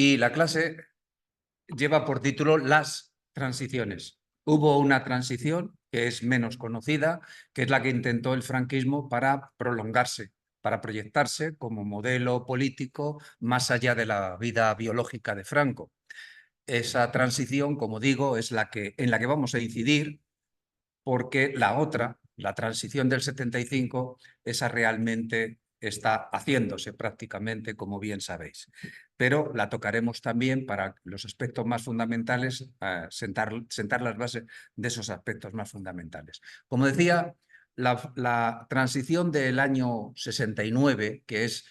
Y la clase lleva por título Las transiciones. Hubo una transición que es menos conocida, que es la que intentó el franquismo para prolongarse, para proyectarse como modelo político más allá de la vida biológica de Franco. Esa transición, como digo, es en la que vamos a incidir, porque la otra, la transición del 75, esa realmente está haciéndose prácticamente, como bien sabéis. Pero la tocaremos también para los aspectos más fundamentales, sentar las bases de esos aspectos más fundamentales. Como decía, la transición del año 69, que es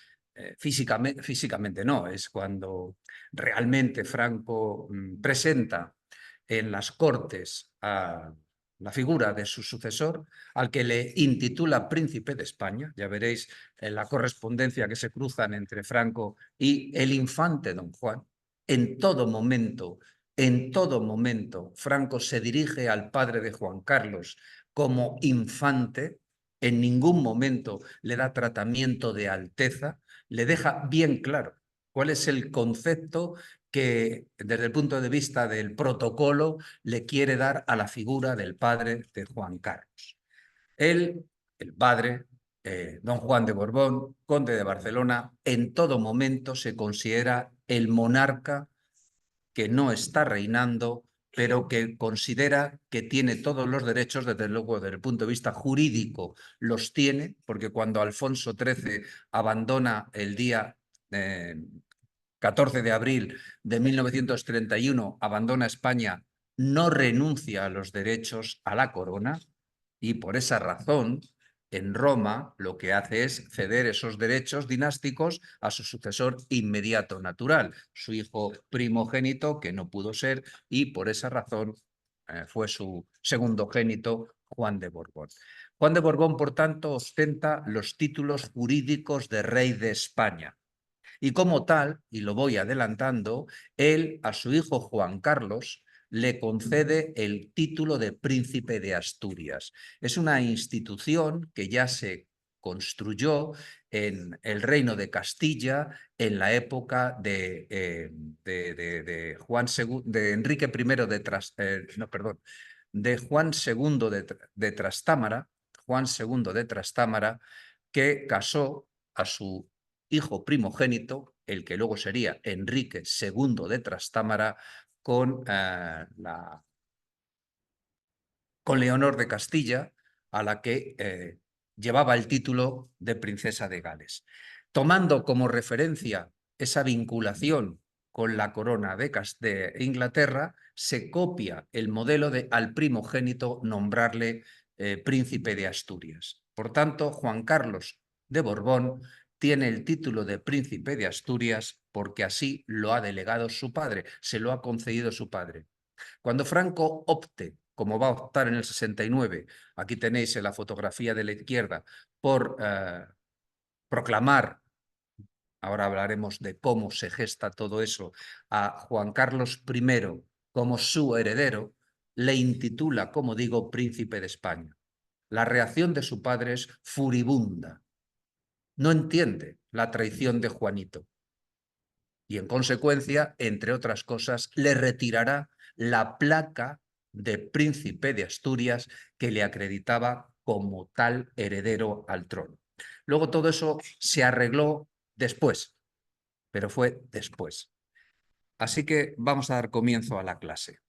físicamente no, es cuando realmente Franco presenta en las Cortes a la figura de su sucesor, al que le intitula Príncipe de España. Ya veréis en la correspondencia que se cruzan entre Franco y el infante don Juan. En todo momento, Franco se dirige al padre de Juan Carlos como infante. En ningún momento le da tratamiento de alteza, le deja bien claro cuál es el concepto que, desde el punto de vista del protocolo, le quiere dar a la figura del padre de Juan Carlos. Él, el padre, don Juan de Borbón, conde de Barcelona, en todo momento se considera el monarca que no está reinando, pero que considera que tiene todos los derechos, desde luego desde el punto de vista jurídico los tiene, porque cuando Alfonso XIII abandona el día 14 de abril de 1931, abandona España, no renuncia a los derechos a la corona, y por esa razón en Roma lo que hace es ceder esos derechos dinásticos a su sucesor inmediato natural, su hijo primogénito, que no pudo ser, y por esa razón fue su segundogénito, Juan de Borbón. Juan de Borbón, por tanto, ostenta los títulos jurídicos de rey de España. Y como tal, y lo voy adelantando, él a su hijo Juan Carlos le concede el título de príncipe de Asturias. Es una institución que ya se construyó en el reino de Castilla en la época de Juan II, de Enrique I de Juan II de Trastámara, Juan II de Trastámara, que casó a su hijo primogénito, el que luego sería Enrique II de Trastámara, con Leonor de Castilla, a la que llevaba el título de princesa de Gales. Tomando como referencia esa vinculación con la corona de Inglaterra, se copia el modelo de al primogénito nombrarle príncipe de Asturias. Por tanto, Juan Carlos de Borbón tiene el título de príncipe de Asturias porque así lo ha delegado su padre, se lo ha concedido su padre. Cuando Franco opte, como va a optar en el 69, aquí tenéis en la fotografía de la izquierda, por proclamar, ahora hablaremos de cómo se gesta todo eso, a Juan Carlos I como su heredero, le intitula, como digo, príncipe de España. La reacción de su padre es furibunda. No entiende la traición de Juanito y, en consecuencia, entre otras cosas, le retirará la placa de príncipe de Asturias que le acreditaba como tal heredero al trono. Luego todo eso se arregló después, pero fue después. Así que vamos a dar comienzo a la clase.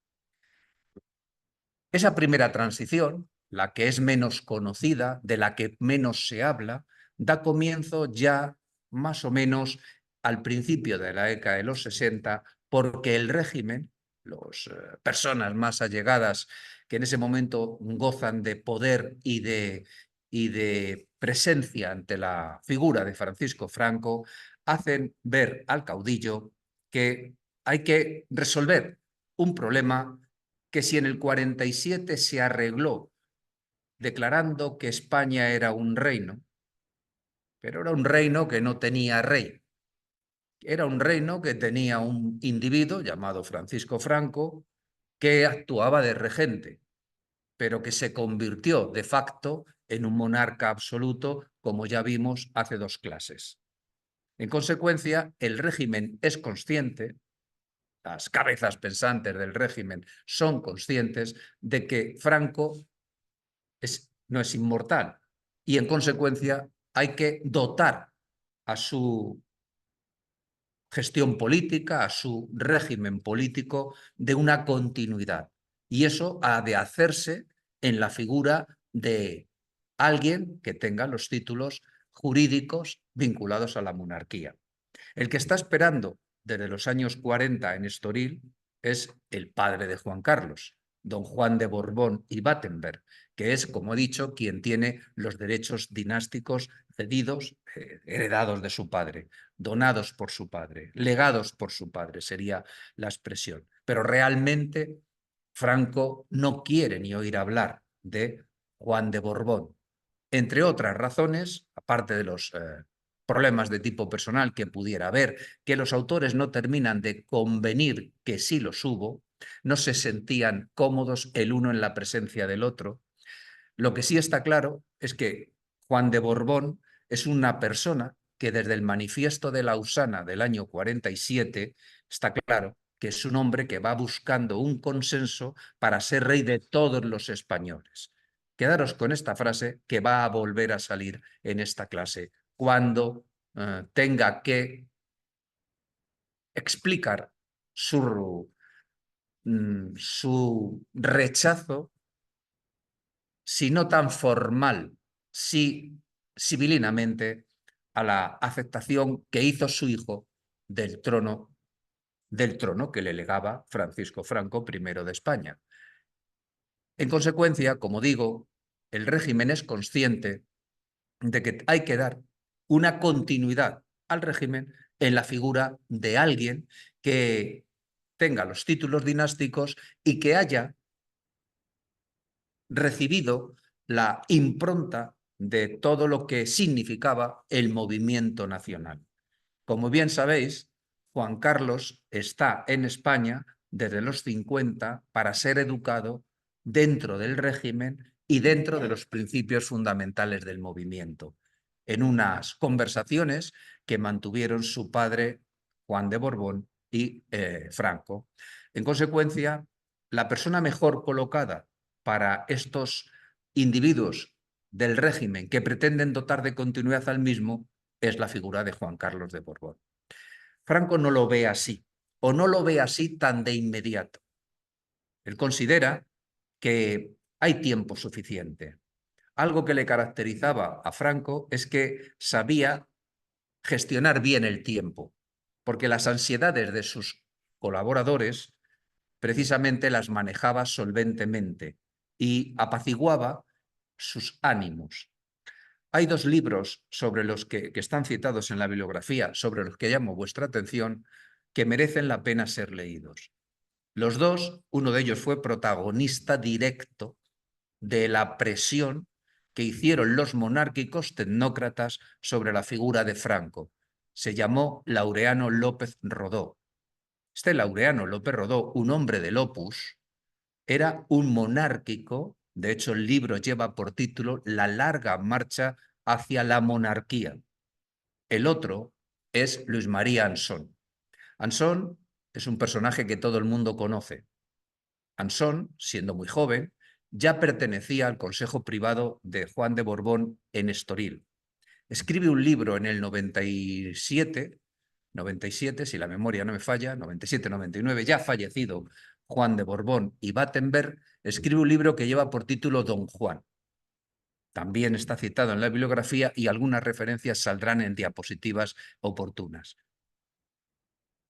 Esa primera transición, la que es menos conocida, de la que menos se habla, da comienzo ya más o menos al principio de la década de los 60, porque el régimen, las personas más allegadas que en ese momento gozan de poder y de presencia ante la figura de Francisco Franco, hacen ver al caudillo que hay que resolver un problema que, si en el 47 se arregló declarando que España era un reino, pero era un reino que no tenía rey. Era un reino que tenía un individuo llamado Francisco Franco que actuaba de regente, pero que se convirtió de facto en un monarca absoluto, como ya vimos hace dos clases. En consecuencia, el régimen es consciente las cabezas pensantes del régimen son conscientes de que Franco no es inmortal y, en consecuencia, hay que dotar a su gestión política, a su régimen político, de una continuidad. Y eso ha de hacerse en la figura de alguien que tenga los títulos jurídicos vinculados a la monarquía. El que está esperando desde los años 40 en Estoril es el padre de Juan Carlos, don Juan de Borbón y Battenberg, que es, como he dicho, quien tiene los derechos dinásticos cedidos, heredados de su padre, donados por su padre, legados por su padre, sería la expresión. Pero realmente Franco no quiere ni oír hablar de Juan de Borbón, entre otras razones, aparte de los problemas de tipo personal que pudiera haber, que los autores no terminan de convenir que sí los hubo, no se sentían cómodos el uno en la presencia del otro. Lo que sí está claro es que Juan de Borbón es una persona que desde el Manifiesto de Lausana del año 47 está claro que es un hombre que va buscando un consenso para ser rey de todos los españoles. Quedaros con esta frase que va a volver a salir en esta clase cuando tenga que explicar su rechazo, si no tan formal, sí sibilinamente, a la aceptación que hizo su hijo del trono que le legaba Francisco Franco I de España. En consecuencia, como digo, el régimen es consciente de que hay que dar una continuidad al régimen en la figura de alguien que tenga los títulos dinásticos y que haya recibido la impronta de todo lo que significaba el movimiento nacional. Como bien sabéis, Juan Carlos está en España desde los 50 para ser educado dentro del régimen y dentro de los principios fundamentales del movimiento, en unas conversaciones que mantuvieron su padre, Juan de Borbón, y Franco. En consecuencia, la persona mejor colocada para estos individuos del régimen que pretenden dotar de continuidad al mismo es la figura de Juan Carlos de Borbón. Franco no lo ve así, o no lo ve así tan de inmediato. Él considera que hay tiempo suficiente. Algo que le caracterizaba a Franco es que sabía gestionar bien el tiempo, porque las ansiedades de sus colaboradores precisamente las manejaba solventemente y apaciguaba sus ánimos. Hay dos libros sobre los que están citados en la bibliografía, sobre los que llamo vuestra atención, que merecen la pena ser leídos. Los dos, uno de ellos fue protagonista directo de la presión que hicieron los monárquicos tecnócratas sobre la figura de Franco. Se llamó Laureano López Rodó. Este Laureano López Rodó, un hombre del Opus, era un monárquico. De hecho, el libro lleva por título La larga marcha hacia la monarquía. El otro es Luis María Ansón. Ansón es un personaje que todo el mundo conoce. Ansón, siendo muy joven, ya pertenecía al Consejo Privado de Juan de Borbón en Estoril. Escribe un libro en el 97, si la memoria no me falla, 97-99, ya fallecido Juan de Borbón y Battenberg, escribe un libro que lleva por título Don Juan. También está citado en la bibliografía y algunas referencias saldrán en diapositivas oportunas.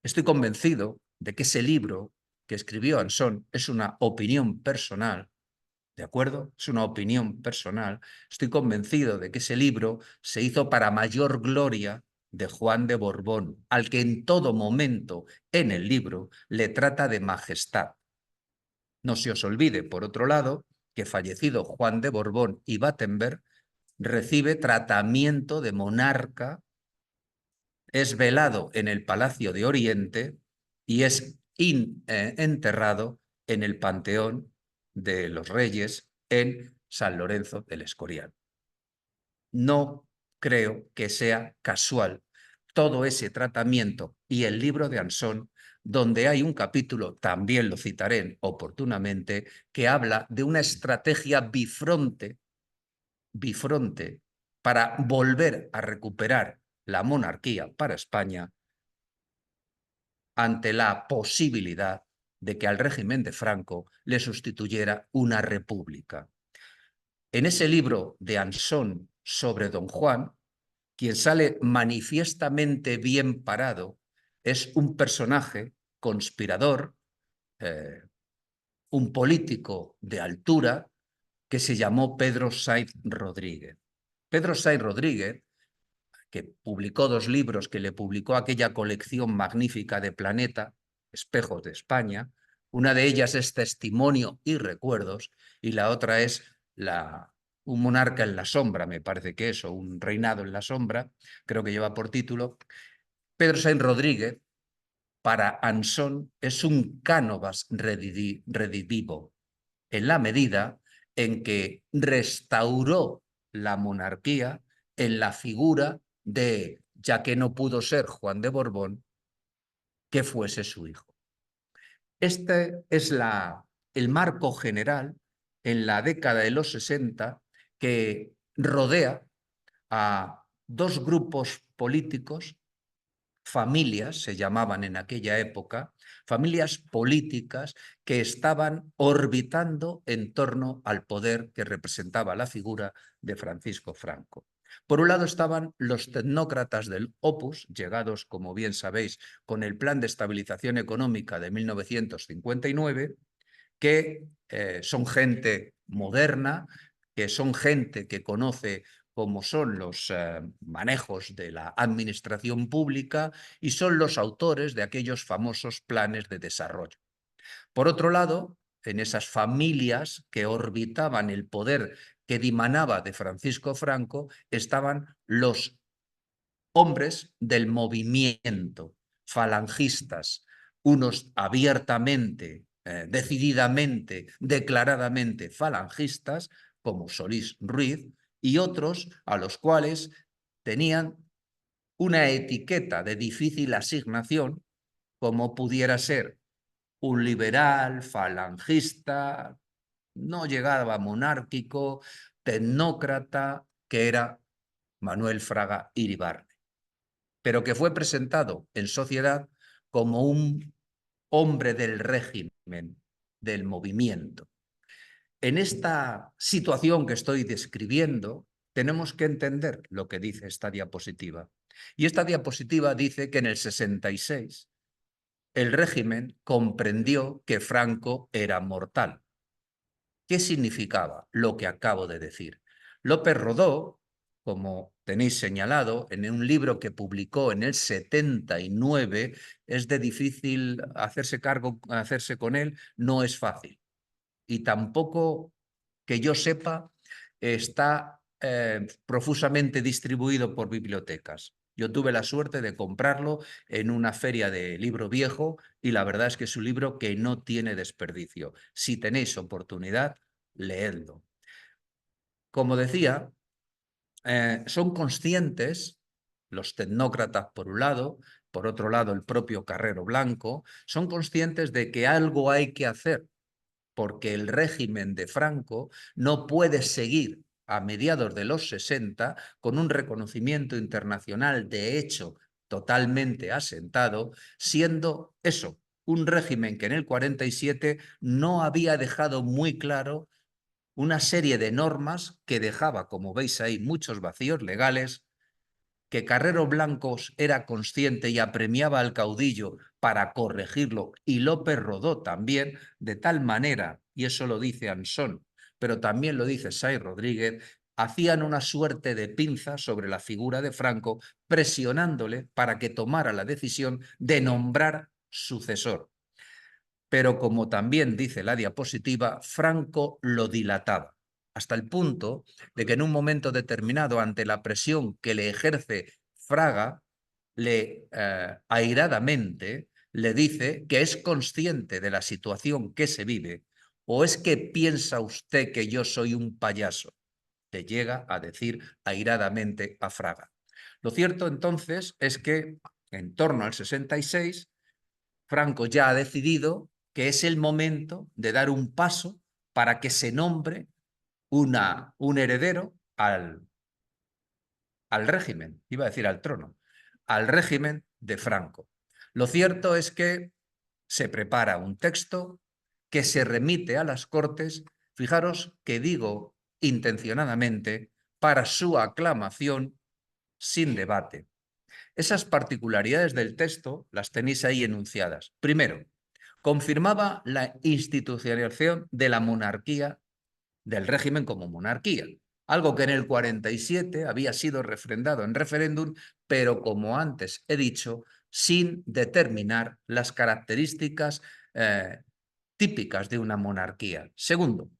Estoy convencido de que ese libro que escribió Ansón es una opinión personal, ¿de acuerdo? Es una opinión personal. Estoy convencido de que ese libro se hizo para mayor gloria de Juan de Borbón, al que en todo momento en el libro le trata de majestad. No se os olvide, por otro lado, que fallecido Juan de Borbón y Battenberg recibe tratamiento de monarca, es velado en el Palacio de Oriente y es enterrado en el Panteón de los Reyes en San Lorenzo del Escorial. No creo que sea casual todo ese tratamiento y el libro de Anson, donde hay un capítulo, también lo citaré oportunamente, que habla de una estrategia bifronte para volver a recuperar la monarquía para España ante la posibilidad de que al régimen de Franco le sustituyera una república. En ese libro de Anson sobre Don Juan, quien sale manifiestamente bien parado es un personaje conspirador, un político de altura que se llamó Pedro Sainz Rodríguez. Pedro Sainz Rodríguez, que publicó 2 libros, que le publicó aquella colección magnífica de Planeta, Espejos de España. Una de ellas es Testimonio y Recuerdos, y la otra es Un monarca en la sombra, me parece que es, o Un reinado en la sombra, creo que lleva por título. Pedro Sainz Rodríguez, para Anson, es un cánovas redivivo, en la medida en que restauró la monarquía en la figura de, ya que no pudo ser Juan de Borbón, que fuese su hijo. Este es el marco general en la década de los 60 que rodea a 2 grupos políticos, familias se llamaban en aquella época, familias políticas que estaban orbitando en torno al poder que representaba la figura de Francisco Franco. Por un lado estaban los tecnócratas del Opus, llegados, como bien sabéis, con el Plan de Estabilización Económica de 1959, que son gente moderna, que son gente que conoce cómo son los manejos de la administración pública y son los autores de aquellos famosos planes de desarrollo. Por otro lado, en esas familias que orbitaban el poder que dimanaba de Francisco Franco, estaban los hombres del movimiento, falangistas, unos abiertamente, decididamente, declaradamente falangistas, como Solís Ruiz, y otros a los cuales tenían una etiqueta de difícil asignación, como pudiera ser un liberal, falangista, no llegaba monárquico, tecnócrata, que era Manuel Fraga Iribarne, pero que fue presentado en sociedad como un hombre del régimen, del movimiento. En esta situación que estoy describiendo, tenemos que entender lo que dice esta diapositiva. Y esta diapositiva dice que en el 66 el régimen comprendió que Franco era mortal. ¿Qué significaba lo que acabo de decir? López Rodó, como tenéis señalado, en un libro que publicó en el 79, es de difícil hacerse con él, no es fácil. Y tampoco, que yo sepa, está profusamente distribuido por bibliotecas. Yo tuve la suerte de comprarlo en una feria de libro viejo y la verdad es que es un libro que no tiene desperdicio. Si tenéis oportunidad, leedlo. Como decía, son conscientes los tecnócratas por un lado, por otro lado el propio Carrero Blanco, son conscientes de que algo hay que hacer porque el régimen de Franco no puede seguir a mediados de los 60 con un reconocimiento internacional de hecho totalmente asentado, siendo eso un régimen que en el 47 no había dejado muy claro una serie de normas que dejaba, como veis ahí, muchos vacíos legales, que Carrero Blancos era consciente y apremiaba al caudillo para corregirlo, y López Rodó también, de tal manera, y eso lo dice Anson, pero también lo dice Sainz Rodríguez, hacían una suerte de pinza sobre la figura de Franco, presionándole para que tomara la decisión de nombrar sucesor. Pero como también dice la diapositiva, Franco lo dilataba, hasta el punto de que en un momento determinado, ante la presión que le ejerce Fraga, airadamente le dice que es consciente de la situación que se vive, o es que piensa usted que yo soy un payaso, le llega a decir airadamente a Fraga. Lo cierto entonces es que en torno al 66, Franco ya ha decidido que es el momento de dar un paso para que se nombre un heredero al régimen, iba a decir al trono, al régimen de Franco. Lo cierto es que se prepara un texto que se remite a las Cortes, fijaros que digo intencionadamente, para su aclamación sin debate. Esas particularidades del texto las tenéis ahí enunciadas. Primero, confirmaba la institucionalización de la monarquía, del régimen como monarquía, algo que en el 47 había sido refrendado en referéndum, pero como antes he dicho, sin determinar las características típicas de una monarquía. Segundo,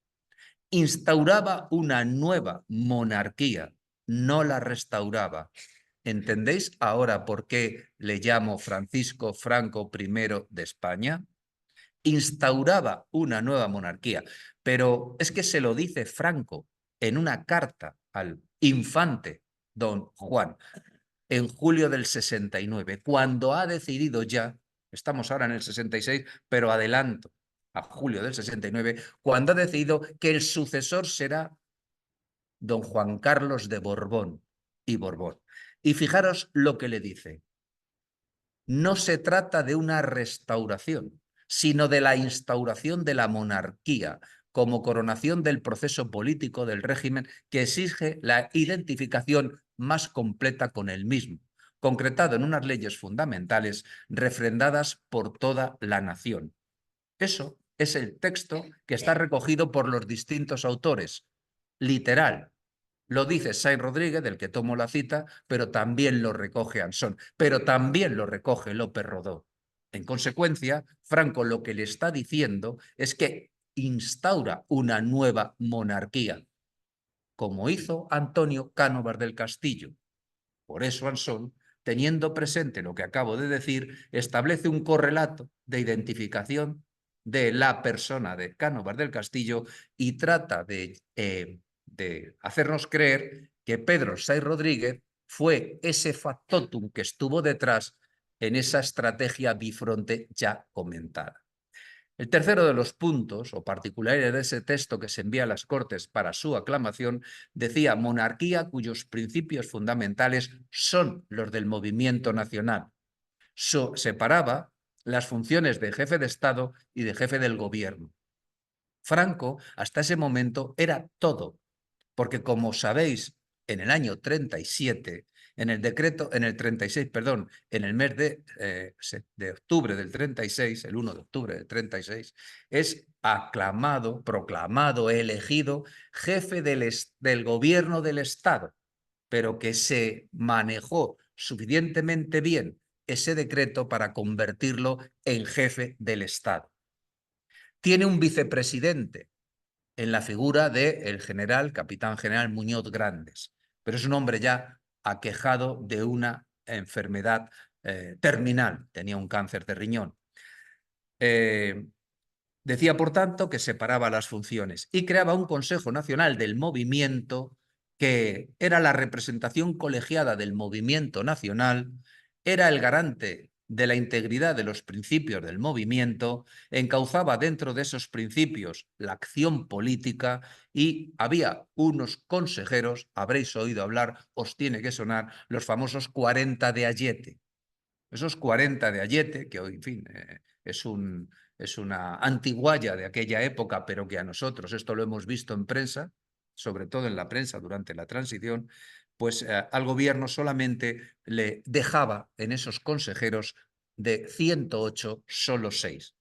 instauraba una nueva monarquía, no la restauraba. ¿Entendéis ahora por qué le llamo Francisco Franco I de España? Instauraba una nueva monarquía, pero es que se lo dice Franco en una carta al infante don Juan en julio del 69, cuando ha decidido ya, estamos ahora en el 66, pero adelanto a julio del 69, cuando ha decidido que el sucesor será don Juan Carlos de Borbón y Borbón. Y fijaros lo que le dice. No se trata de una restauración, sino de la instauración de la monarquía como coronación del proceso político del régimen que exige la identificación más completa con el mismo, concretado en unas leyes fundamentales refrendadas por toda la nación. Eso es el texto que está recogido por los distintos autores, literal. Lo dice Sainz Rodríguez, del que tomo la cita, pero también lo recoge Ansón, pero también lo recoge López Rodó. En consecuencia, Franco lo que le está diciendo es que instaura una nueva monarquía, como hizo Antonio Cánovas del Castillo. Por eso Ansón, teniendo presente lo que acabo de decir, establece un correlato de identificación de la persona de Cánovas del Castillo y trata de hacernos creer que Pedro Sáenz Rodríguez fue ese factotum que estuvo detrás en esa estrategia bifronte ya comentada. El tercero de los puntos o particularidades de ese texto que se envía a las Cortes para su aclamación decía monarquía cuyos principios fundamentales son los del movimiento nacional. Separaba las funciones de jefe de Estado y de jefe del gobierno. Franco, hasta ese momento, era todo, porque como sabéis, en el año 37, en el decreto, en el 36, perdón, en el mes de octubre del 36, el 1 de octubre del 36, es aclamado, proclamado, elegido jefe del gobierno del Estado, pero que se manejó suficientemente bien ese decreto para convertirlo en jefe del Estado. Tiene un vicepresidente en la figura del general, capitán general Muñoz Grandes, pero es un hombre ya aquejado de una enfermedad terminal, tenía un cáncer de riñón. Decía, por tanto, que separaba las funciones y creaba un Consejo Nacional del Movimiento que era la representación colegiada del movimiento nacional, era el garante de la integridad de los principios del movimiento, encauzaba dentro de esos principios la acción política y había unos consejeros, habréis oído hablar, os tiene que sonar, los famosos 40 de Ayete. Esos 40 de Ayete, que hoy, en fin, es una antigualla de aquella época, pero que a nosotros, esto lo hemos visto en prensa, sobre todo en la prensa durante la transición, pues al gobierno solamente le dejaba en esos consejeros de 108 solo 6.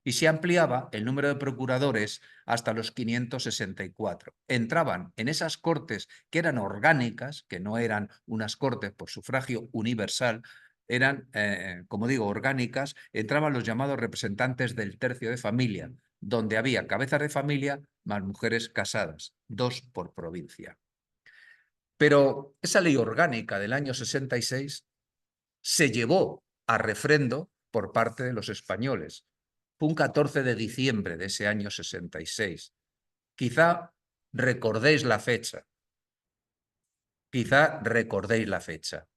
Y se ampliaba el número de procuradores hasta los 564. Entraban en esas cortes que eran orgánicas, que no eran unas cortes por sufragio universal, eran, como digo, orgánicas, entraban los llamados representantes del tercio de familia, donde había cabezas de familia más mujeres casadas, 2 por provincia. Pero esa ley orgánica del año 66 se llevó a refrendo por parte de los españoles. Fue un 14 de diciembre de ese año 66. Quizá recordéis la fecha. Quizá recordéis la fecha.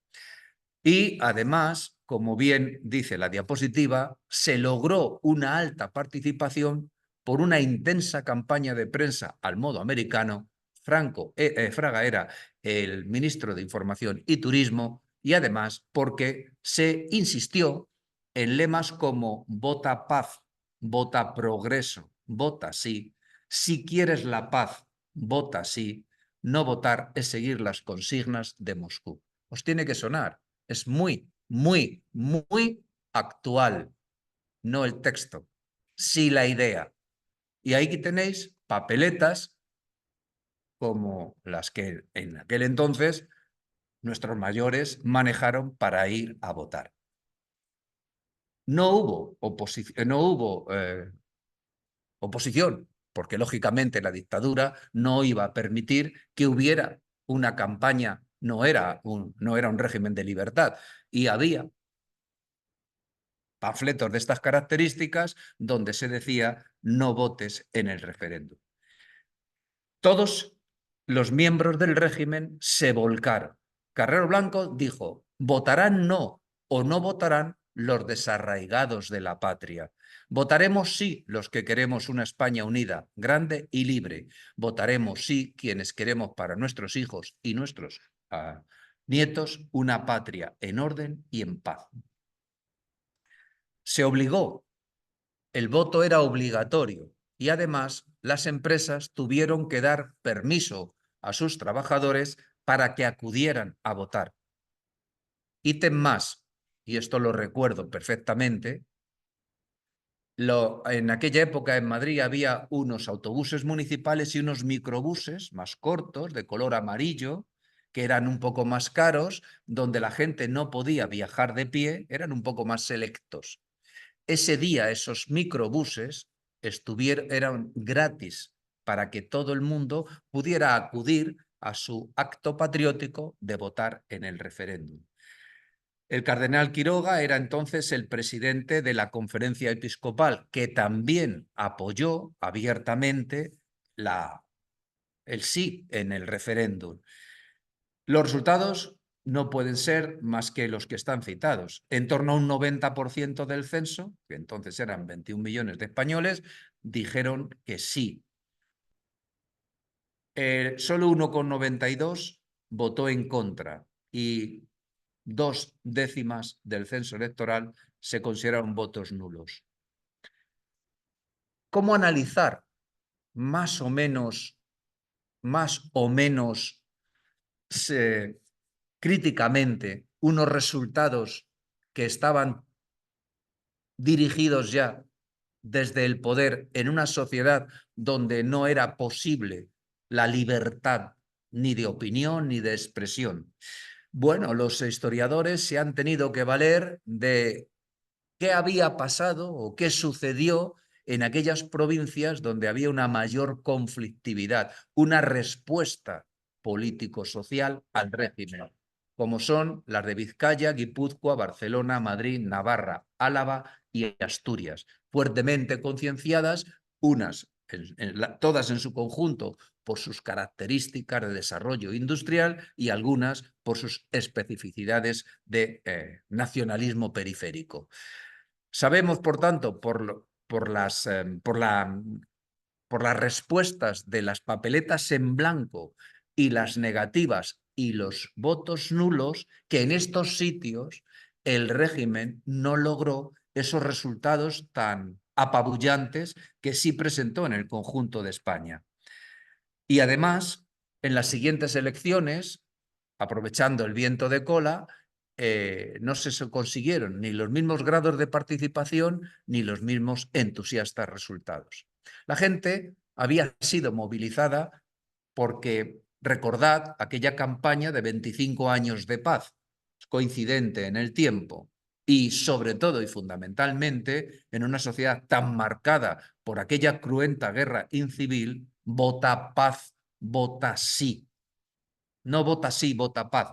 Y además, como bien dice la diapositiva, se logró una alta participación por una intensa campaña de prensa al modo americano. Fraga era el ministro de Información y Turismo, y además porque se insistió en lemas como vota paz, vota progreso, vota sí, si quieres la paz, vota sí, no votar es seguir las consignas de Moscú. Os tiene que sonar, es muy, muy, muy actual, no el texto, sí la idea. Y ahí tenéis papeletas como las que en aquel entonces nuestros mayores manejaron para ir a votar. No hubo oposición, porque lógicamente la dictadura no iba a permitir que hubiera una campaña, no era un régimen de libertad, y había panfletos de estas características donde se decía no votes en el referéndum. Todos los miembros del régimen se volcaron. Carrero Blanco dijo, votarán no o no votarán los desarraigados de la patria. Votaremos sí los que queremos una España unida, grande y libre. Votaremos sí quienes queremos para nuestros hijos y nuestros nietos una patria en orden y en paz. Se obligó, el voto era obligatorio y además las empresas tuvieron que dar permiso a sus trabajadores para que acudieran a votar. Ítem más, y esto lo recuerdo perfectamente, en aquella época en Madrid había unos autobuses municipales y unos microbuses más cortos, de color amarillo, que eran un poco más caros, donde la gente no podía viajar de pie, eran un poco más selectos. Ese día esos microbuses eran gratis para que todo el mundo pudiera acudir a su acto patriótico de votar en el referéndum. El cardenal Quiroga era entonces el presidente de la Conferencia Episcopal, que también apoyó abiertamente el sí en el referéndum. Los resultados no pueden ser más que los que están citados. En torno a un 90% del censo, que entonces eran 21 millones de españoles, dijeron que sí. Solo 1,92 votó en contra y 2/10 del censo electoral se consideraron votos nulos. ¿Cómo analizar más o menos críticamente unos resultados que estaban dirigidos ya desde el poder en una sociedad donde no era posible la libertad ni de opinión ni de expresión? Bueno, los historiadores se han tenido que valer de qué había pasado o qué sucedió en aquellas provincias donde había una mayor conflictividad, una respuesta político-social al régimen, como son las de Vizcaya, Guipúzcoa, Barcelona, Madrid, Navarra, Álava y Asturias, fuertemente concienciadas, todas en su conjunto por sus características de desarrollo industrial y algunas por sus especificidades de nacionalismo periférico. Sabemos, por tanto, por las respuestas de las papeletas en blanco y las negativas y los votos nulos, que en estos sitios el régimen no logró esos resultados tan apabullantes que sí presentó en el conjunto de España. Y además, en las siguientes elecciones, aprovechando el viento de cola, no se consiguieron ni los mismos grados de participación ni los mismos entusiastas resultados. La gente había sido movilizada porque, recordad, aquella campaña de 25 años de paz, coincidente en el tiempo y sobre todo y fundamentalmente en una sociedad tan marcada por aquella cruenta guerra incivil, vota paz, vota sí. No vota sí, vota paz,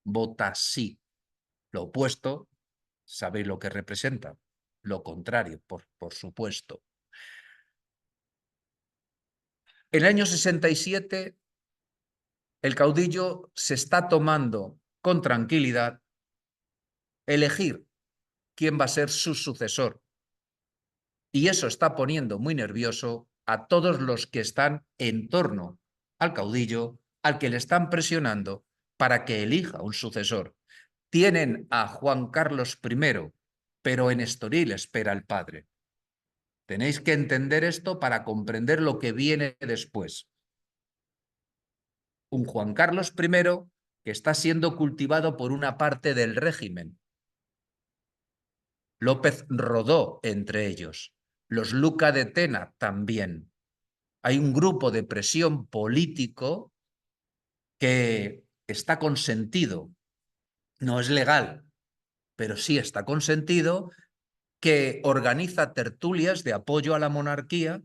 vota sí. Lo opuesto, sabéis lo que representa. Lo contrario, por supuesto. En el año 67, el caudillo se está tomando con tranquilidad, elegir quién va a ser su sucesor. Y eso está poniendo muy nervioso a todos los que están en torno al caudillo, al que le están presionando para que elija un sucesor. Tienen a Juan Carlos I, pero en Estoril espera el padre. Tenéis que entender esto para comprender lo que viene después. Un Juan Carlos I que está siendo cultivado por una parte del régimen. López Rodó entre ellos. Los Luca de Tena también. Hay un grupo de presión político que está consentido. No es legal, pero sí está consentido, que organiza tertulias de apoyo a la monarquía,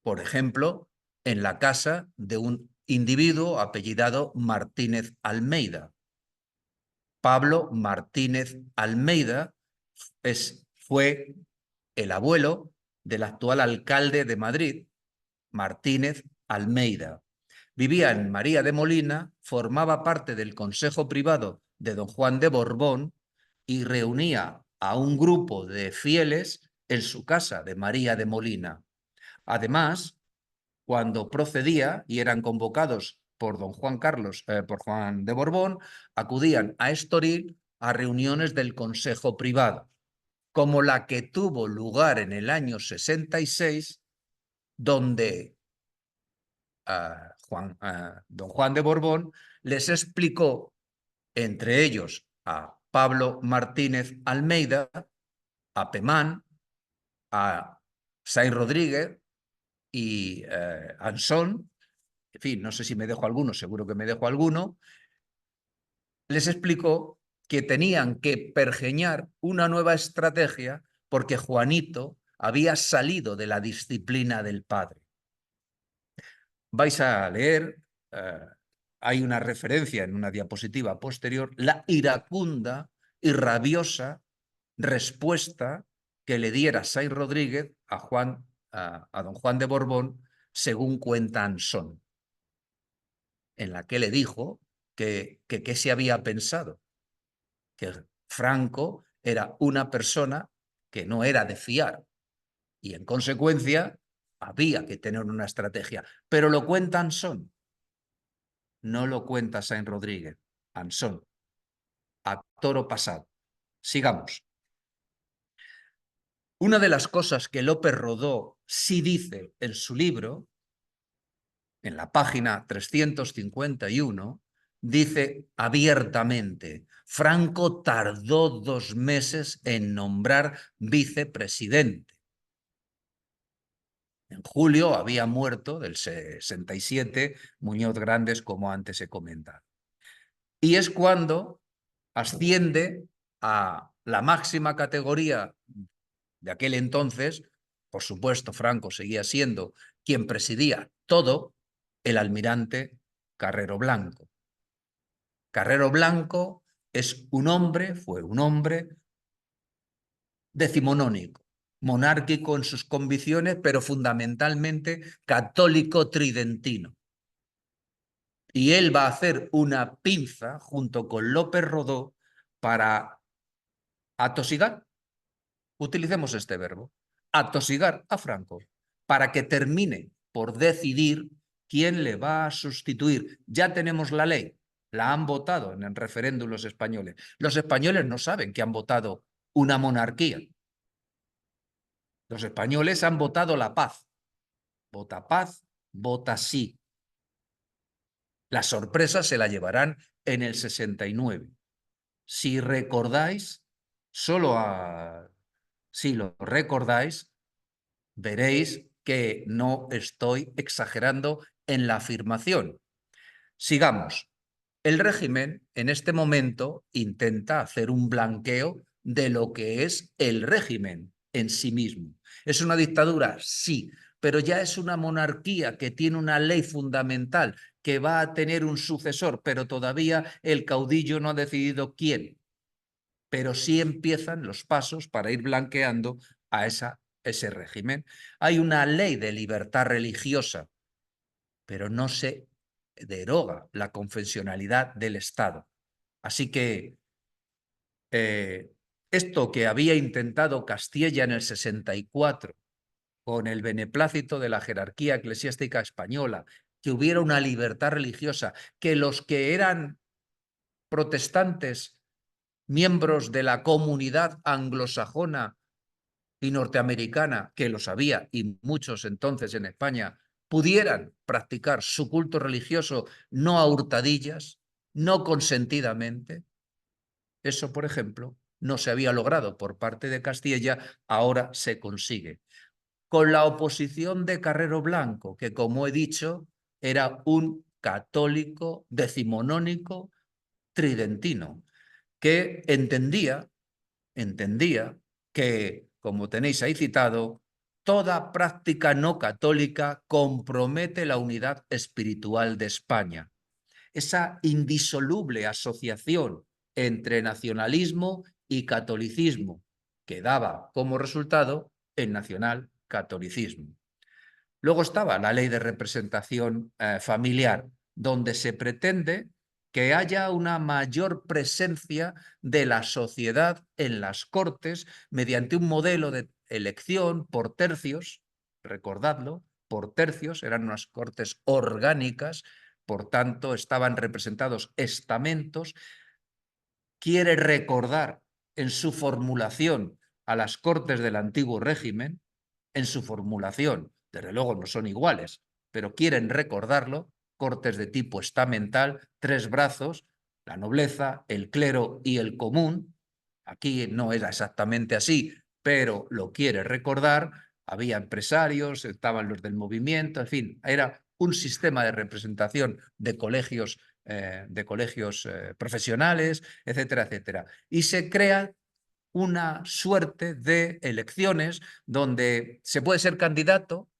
por ejemplo, en la casa de un individuo apellidado Martínez Almeida. Pablo Martínez Almeida fue el abuelo del actual alcalde de Madrid, Martínez Almeida. Vivía en María de Molina, formaba parte del consejo privado de don Juan de Borbón y reunía a un grupo de fieles en su casa de María de Molina. Además, cuando procedía y eran convocados por don Juan Carlos, por Juan de Borbón, acudían a Estoril a reuniones del consejo privado, como la que tuvo lugar en el año 66, donde don Juan de Borbón les explicó, entre ellos a Pablo Martínez Almeida, a Pemán, a Sainz Rodríguez y Ansón, en fin, no sé si me dejo alguno, seguro que me dejo alguno, les explicó que tenían que pergeñar una nueva estrategia porque Juanito había salido de la disciplina del padre. Vais a leer, hay una referencia en una diapositiva posterior, la iracunda y rabiosa respuesta que le diera Sainz Rodríguez a don Juan de Borbón, según cuenta Ansón, en la que le dijo que qué se había pensado, que Franco era una persona que no era de fiar y en consecuencia había que tener una estrategia. Pero lo cuenta Ansón, no lo cuenta Sainz Rodríguez. Ansón, a toro pasado. Sigamos. Una de las cosas que López Rodó sí dice en su libro, en la página 351, dice abiertamente: Franco tardó 2 meses en nombrar vicepresidente. En julio había muerto, del 67, Muñoz Grandes, como antes he comentado. Y es cuando asciende a la máxima categoría de aquel entonces. Por supuesto, Franco seguía siendo quien presidía todo, el almirante Carrero Blanco. Carrero Blanco fue un hombre decimonónico, monárquico en sus convicciones, pero fundamentalmente católico tridentino. Y él va a hacer una pinza junto con López Rodó para atosigar, utilicemos este verbo, atosigar a Franco, para que termine por decidir quién le va a sustituir. Ya tenemos la ley, la han votado en el referéndum los españoles. Los españoles no saben que han votado una monarquía. Los españoles han votado la paz. Vota paz, vota sí. La sorpresa se la llevarán en el 69. Si recordáis, si lo recordáis, veréis que no estoy exagerando en la afirmación. Sigamos. El régimen en este momento intenta hacer un blanqueo de lo que es el régimen en sí mismo. ¿Es una dictadura? Sí, pero ya es una monarquía que tiene una ley fundamental, que va a tener un sucesor, pero todavía el caudillo no ha decidido quién. Pero sí empiezan los pasos para ir blanqueando a ese régimen. Hay una ley de libertad religiosa, pero no se deroga la confesionalidad del Estado. Así que esto que había intentado Castilla en el 64, con el beneplácito de la jerarquía eclesiástica española, que hubiera una libertad religiosa, que los que eran protestantes, miembros de la comunidad anglosajona y norteamericana, que los había y muchos entonces en España, pudieran practicar su culto religioso no a hurtadillas, no consentidamente. Eso, por ejemplo, no se había logrado por parte de Castilla, ahora se consigue. Con la oposición de Carrero Blanco, que, como he dicho, era un católico decimonónico tridentino, que entendía que, como tenéis ahí citado, toda práctica no católica compromete la unidad espiritual de España. Esa indisoluble asociación entre nacionalismo y catolicismo que daba como resultado el nacionalcatolicismo. Luego estaba la ley de representación familiar, donde se pretende que haya una mayor presencia de la sociedad en las Cortes mediante un modelo de elección por tercios, recordadlo, por tercios, eran unas Cortes orgánicas, por tanto estaban representados estamentos. Quiere recordar en su formulación a las Cortes del antiguo régimen, en su formulación, desde luego no son iguales, pero quieren recordarlo, cortes de tipo estamental, tres brazos, la nobleza, el clero y el común. Aquí no era exactamente así, pero lo quiere recordar. Había empresarios, estaban los del movimiento, en fin, era un sistema de representación de colegios profesionales, etcétera, etcétera. Y se crea una suerte de elecciones donde se puede ser candidato,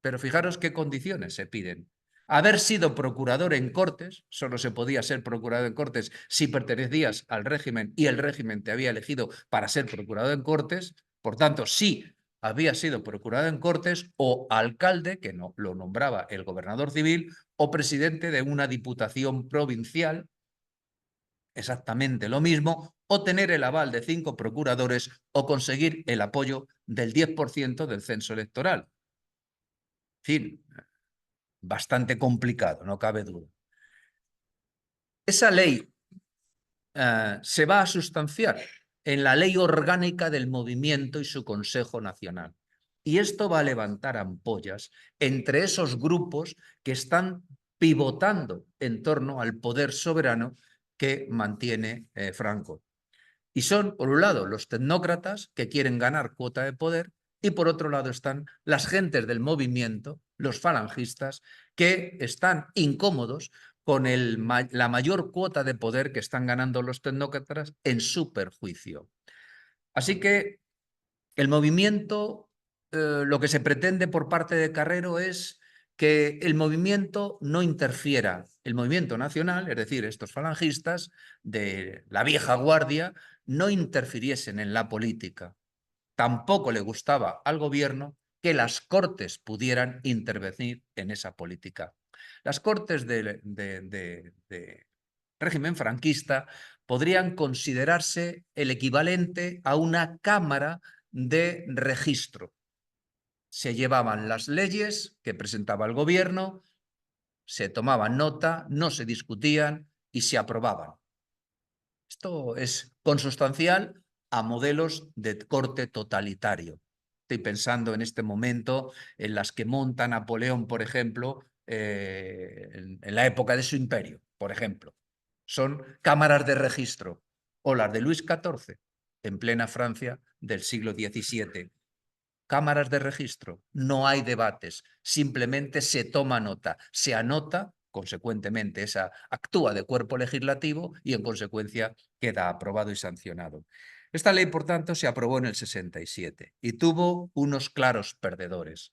pero fijaros qué condiciones se piden. Haber sido procurador en Cortes, solo se podía ser procurador en Cortes si pertenecías al régimen y el régimen te había elegido para ser procurador en Cortes, por tanto, sí había sido procurador en Cortes o alcalde, que no lo nombraba el gobernador civil, o presidente de una diputación provincial, exactamente lo mismo, o tener el aval de 5 procuradores o conseguir el apoyo del 10% del censo electoral. En fin, bastante complicado, no cabe duda. Esa ley se va a sustanciar en la ley orgánica del movimiento y su Consejo Nacional. Y esto va a levantar ampollas entre esos grupos que están pivotando en torno al poder soberano que mantiene Franco. Y son, por un lado, los tecnócratas que quieren ganar cuota de poder y por otro lado están las gentes del movimiento, los falangistas, que están incómodos con la mayor cuota de poder que están ganando los tecnócratas en su perjuicio. Así que el movimiento, lo que se pretende por parte de Carrero es que el movimiento no interfiera, el movimiento nacional, es decir, estos falangistas de la vieja guardia, no interfiriesen en la política. Tampoco le gustaba al gobierno que las Cortes pudieran intervenir en esa política. Las Cortes de régimen franquista podrían considerarse el equivalente a una cámara de registro. Se llevaban las leyes que presentaba el gobierno, se tomaban nota, no se discutían y se aprobaban. Esto es consustancial a modelos de corte totalitario. Estoy pensando en este momento en las que monta Napoleón, por ejemplo, en la época de su imperio, por ejemplo. Son cámaras de registro, o las de Luis XIV, en plena Francia del siglo XVII. Cámaras de registro, no hay debates, simplemente se toma nota, se anota, consecuentemente esa actúa de cuerpo legislativo y en consecuencia queda aprobado y sancionado. Esta ley, por tanto, se aprobó en el 67 y tuvo unos claros perdedores.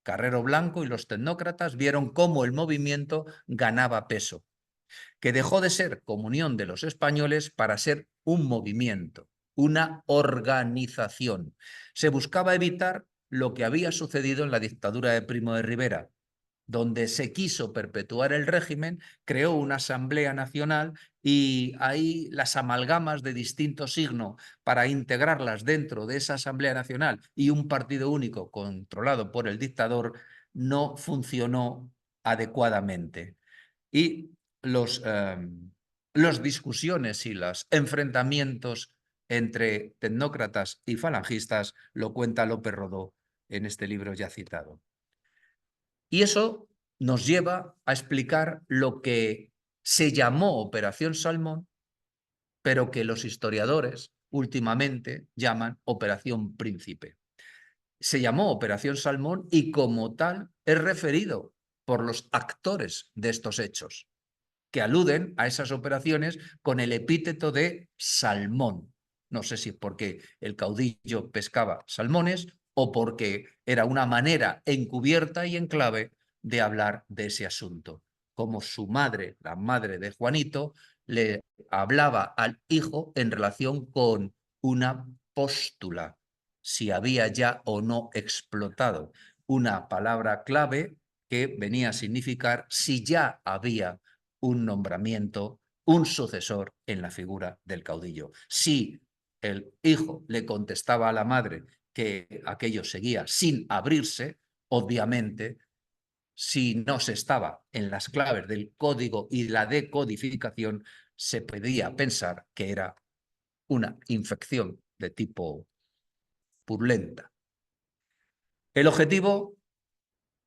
Carrero Blanco y los tecnócratas vieron cómo el movimiento ganaba peso, que dejó de ser Comunión de los Españoles para ser un movimiento, una organización. Se buscaba evitar lo que había sucedido en la dictadura de Primo de Rivera, donde se quiso perpetuar el régimen, creó una Asamblea Nacional y ahí las amalgamas de distinto signo para integrarlas dentro de esa Asamblea Nacional y un partido único controlado por el dictador no funcionó adecuadamente. Y las discusiones y los enfrentamientos entre tecnócratas y falangistas lo cuenta López Rodó en este libro ya citado. Y eso nos lleva a explicar lo que se llamó Operación Salmón, pero que los historiadores últimamente llaman Operación Príncipe. Se llamó Operación Salmón y como tal es referido por los actores de estos hechos, que aluden a esas operaciones con el epíteto de salmón. No sé si es porque el caudillo pescaba salmones o porque era una manera encubierta y en clave de hablar de ese asunto. Como su madre, la madre de Juanito, le hablaba al hijo en relación con una póstula, si había ya o no explotado, una palabra clave que venía a significar si ya había un nombramiento, un sucesor en la figura del caudillo. Si el hijo le contestaba a la madre que aquello seguía sin abrirse, obviamente, si no se estaba en las claves del código y la decodificación, se podía pensar que era una infección de tipo purulenta. El objetivo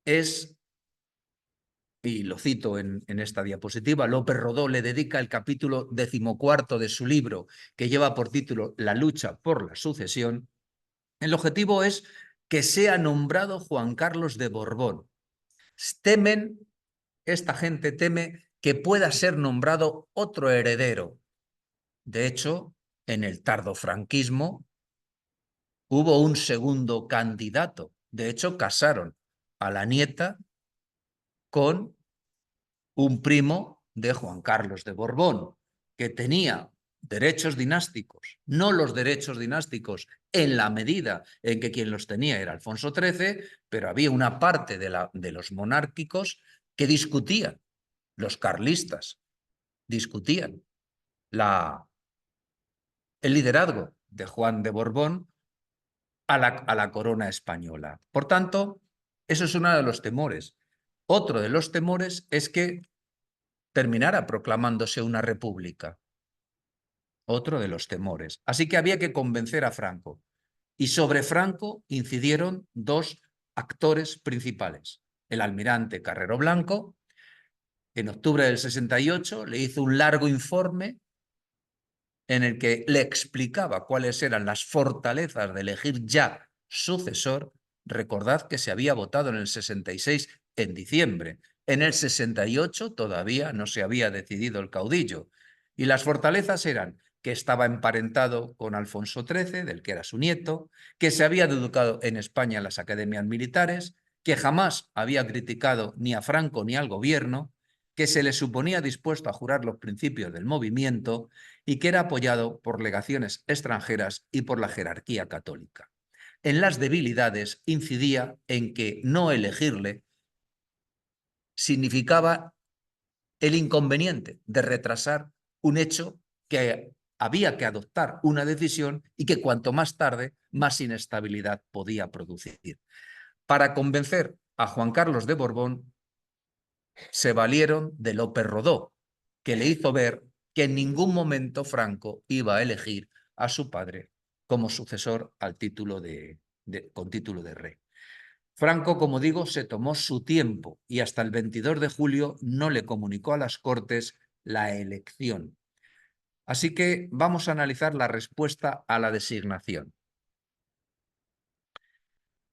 es, y lo cito en esta diapositiva, López Rodó le dedica el capítulo 14 de su libro, que lleva por título La lucha por la sucesión. El objetivo es que sea nombrado Juan Carlos de Borbón. Temen, esta gente teme que pueda ser nombrado otro heredero. De hecho, en el tardofranquismo hubo un segundo candidato. De hecho, casaron a la nieta con un primo de Juan Carlos de Borbón, que tenía derechos dinásticos, no los derechos dinásticos en la medida en que quien los tenía era Alfonso XIII, pero había una parte de los monárquicos que discutían, los carlistas discutían el liderazgo de Juan de Borbón a la corona española. Por tanto, eso es uno de los temores. Otro de los temores es que terminara proclamándose una república. Otro de los temores. Así que había que convencer a Franco. Y sobre Franco incidieron dos actores principales. El almirante Carrero Blanco, en octubre del 68, le hizo un largo informe en el que le explicaba cuáles eran las fortalezas de elegir ya sucesor. Recordad que se había votado en el 66 en diciembre. En el 68 todavía no se había decidido el caudillo. Y las fortalezas eran que estaba emparentado con Alfonso XIII, del que era su nieto, que se había educado en España en las academias militares, que jamás había criticado ni a Franco ni al gobierno, que se le suponía dispuesto a jurar los principios del movimiento y que era apoyado por legaciones extranjeras y por la jerarquía católica. En las debilidades incidía en que no elegirle significaba el inconveniente de retrasar un hecho que había que adoptar una decisión y que cuanto más tarde, más inestabilidad podía producir. Para convencer a Juan Carlos de Borbón, se valieron de López Rodó, que le hizo ver que en ningún momento Franco iba a elegir a su padre como sucesor al título con título de rey. Franco, como digo, se tomó su tiempo y hasta el 22 de julio no le comunicó a las Cortes la elección. Así que vamos a analizar la respuesta a la designación.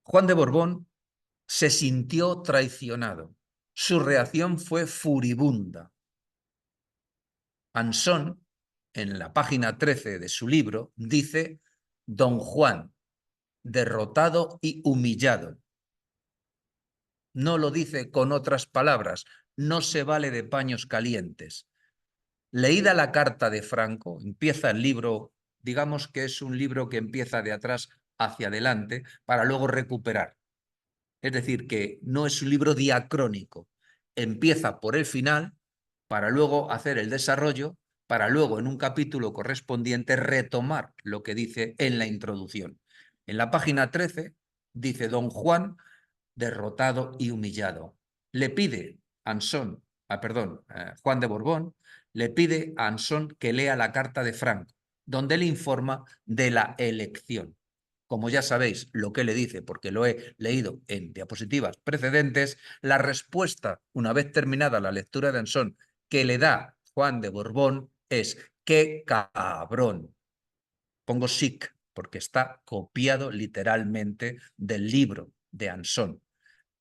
Juan de Borbón se sintió traicionado. Su reacción fue furibunda. Anson, en la página 13 de su libro, dice: Don Juan, derrotado y humillado. No lo dice con otras palabras, no se vale de paños calientes. Leída la carta de Franco, empieza el libro, digamos que es un libro que empieza de atrás hacia adelante para luego recuperar. Es decir, que no es un libro diacrónico. Empieza por el final para luego hacer el desarrollo, para luego en un capítulo correspondiente retomar lo que dice en la introducción. En la página 13 dice: Don Juan, derrotado y humillado, le pide a Ansón, Juan de Borbón, le pide a Ansón que lea la carta de Franco, donde le informa de la elección. Como ya sabéis lo que le dice, porque lo he leído en diapositivas precedentes, la respuesta, una vez terminada la lectura de Ansón, que le da Juan de Borbón es: ¡qué cabrón! Pongo sic, porque está copiado literalmente del libro de Ansón.